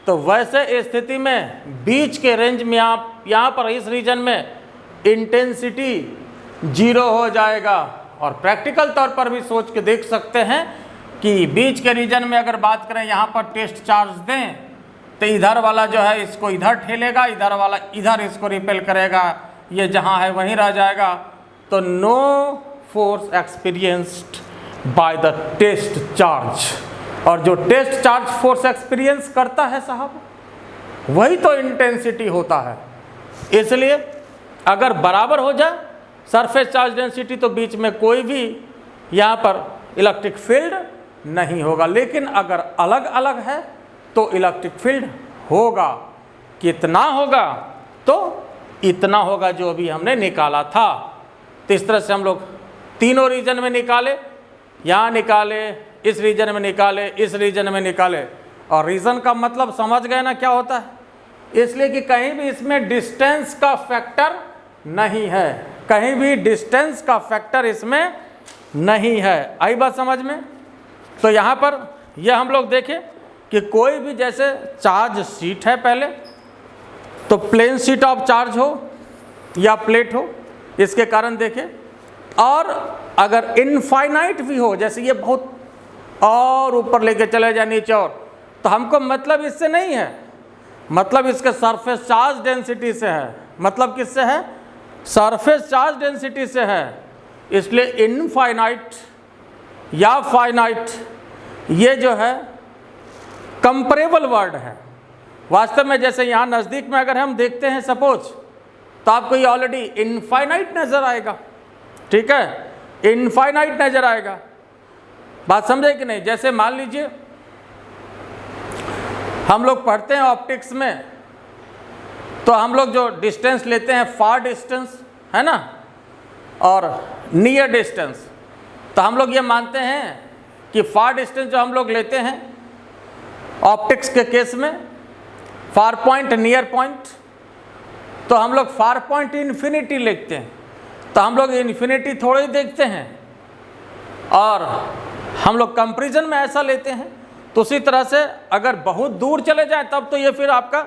तो वैसे स्थिति में बीच के रेंज में आप यहाँ पर इस रीजन में इंटेंसिटी 0 हो जाएगा। और प्रैक्टिकल तौर पर भी सोच के देख सकते हैं कि बीच के रीजन में अगर बात करें यहाँ पर टेस्ट चार्ज दें तो इधर वाला जो है इसको इधर ठेलेगा, इधर वाला इधर इसको रिपेल करेगा, ये जहाँ है वहीं रह जाएगा। तो no force experienced by the test charge, और जो टेस्ट चार्ज फोर्स एक्सपीरियंस करता है साहब वही तो इंटेंसिटी होता है। इसलिए अगर बराबर हो जाए सरफेस चार्ज डेंसिटी तो बीच में कोई भी यहाँ पर इलेक्ट्रिक फील्ड नहीं होगा, लेकिन अगर अलग अलग है तो इलेक्ट्रिक फील्ड होगा। कितना होगा? तो इतना होगा जो अभी हमने निकाला था। तो इस तरह से हम लोग तीनों रीजन में निकाले, यहाँ निकाले, इस रीजन में निकाले, इस रीजन में निकाले। और रीजन का मतलब समझ गए ना क्या होता है? इसलिए कि कहीं भी इसमें डिस्टेंस का फैक्टर नहीं है, कहीं भी डिस्टेंस का फैक्टर इसमें नहीं है। आई बात समझ में? तो यहाँ पर यह हम लोग देखें कि कोई भी जैसे चार्ज शीट है पहले, तो प्लेन शीट ऑफ चार्ज हो या प्लेट हो, इसके कारण देखें। और अगर इनफाइनाइट भी हो, जैसे ये बहुत और ऊपर लेके चले जाए नीचे, और तो हमको मतलब इससे नहीं है, मतलब इसके सरफेस चार्ज डेंसिटी से है। मतलब किससे है? सरफेस चार्ज डेंसिटी से है। इसलिए इनफाइनाइट या फाइनाइट ये जो है कंपैरेबल वर्ड है। वास्तव में जैसे यहाँ नज़दीक में अगर हम देखते हैं सपोज, तो आपको ये ऑलरेडी इनफाइनाइट नज़र आएगा, ठीक है, इनफाइनाइट नज़र आएगा। बात समझे कि नहीं? जैसे मान लीजिए हम लोग पढ़ते हैं ऑप्टिक्स में, तो हम लोग जो डिस्टेंस लेते हैं फार डिस्टेंस है ना, और नियर डिस्टेंस, तो हम लोग ये मानते हैं कि फार डिस्टेंस जो हम लोग लेते हैं ऑप्टिक्स के केस में, फार पॉइंट नियर पॉइंट, तो हम लोग फार पॉइंट इन्फिनिटी लिखते हैं। तो हम लोग इन्फिनिटी थोड़े ही देखते हैं, और हम लोग कंपैरिजन में ऐसा लेते हैं। तो उसी तरह से अगर बहुत दूर चले जाएं तब तो ये फिर आपका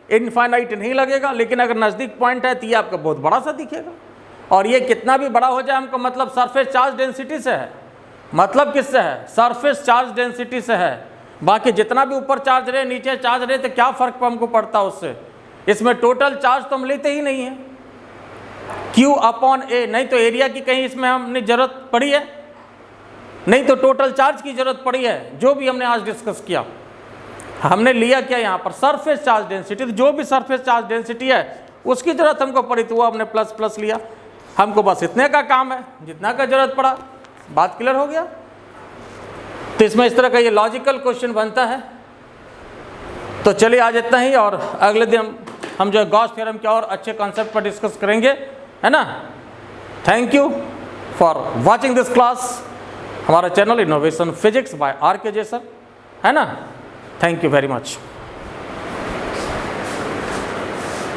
इनफाइनाइट नहीं लगेगा, लेकिन अगर नज़दीक पॉइंट है तो ये आपका बहुत बड़ा सा दिखेगा। और ये कितना भी बड़ा हो जाए हमको मतलब सरफेस चार्ज डेंसिटी से है। मतलब किससे है? सरफेस चार्ज डेंसिटी से है। बाकी जितना भी ऊपर चार्ज रहे नीचे चार्ज रहे तो क्या फ़र्क हमको पड़ता है उससे? इसमें टोटल चार्ज तो हम लेते ही नहीं है, Q अपॉन A। नहीं तो एरिया की कहीं इसमें हमने ज़रूरत पड़ी है, नहीं तो टोटल चार्ज की ज़रूरत पड़ी है। जो भी हमने आज डिस्कस किया, हमने लिया क्या यहाँ पर? Surface charge density. तो जो भी सरफेस चार्ज डेंसिटी है उसकी ज़रूरत हमको पड़ी, तो वो हमने प्लस प्लस लिया। हमको बस इतने का काम है जितना का ज़रूरत पड़ा। बात क्लियर हो गया? तो इसमें इस तरह का ये लॉजिकल क्वेश्चन बनता है। तो चलिए आज इतना ही, और अगले दिन हम जो है गॉस थ्योरम के और अच्छे कॉन्सेप्ट पर डिस्कस करेंगे, है ना। Thank you for watching this class. हमारा channel innovation physics bye RK sir, है ना। Thank you very much.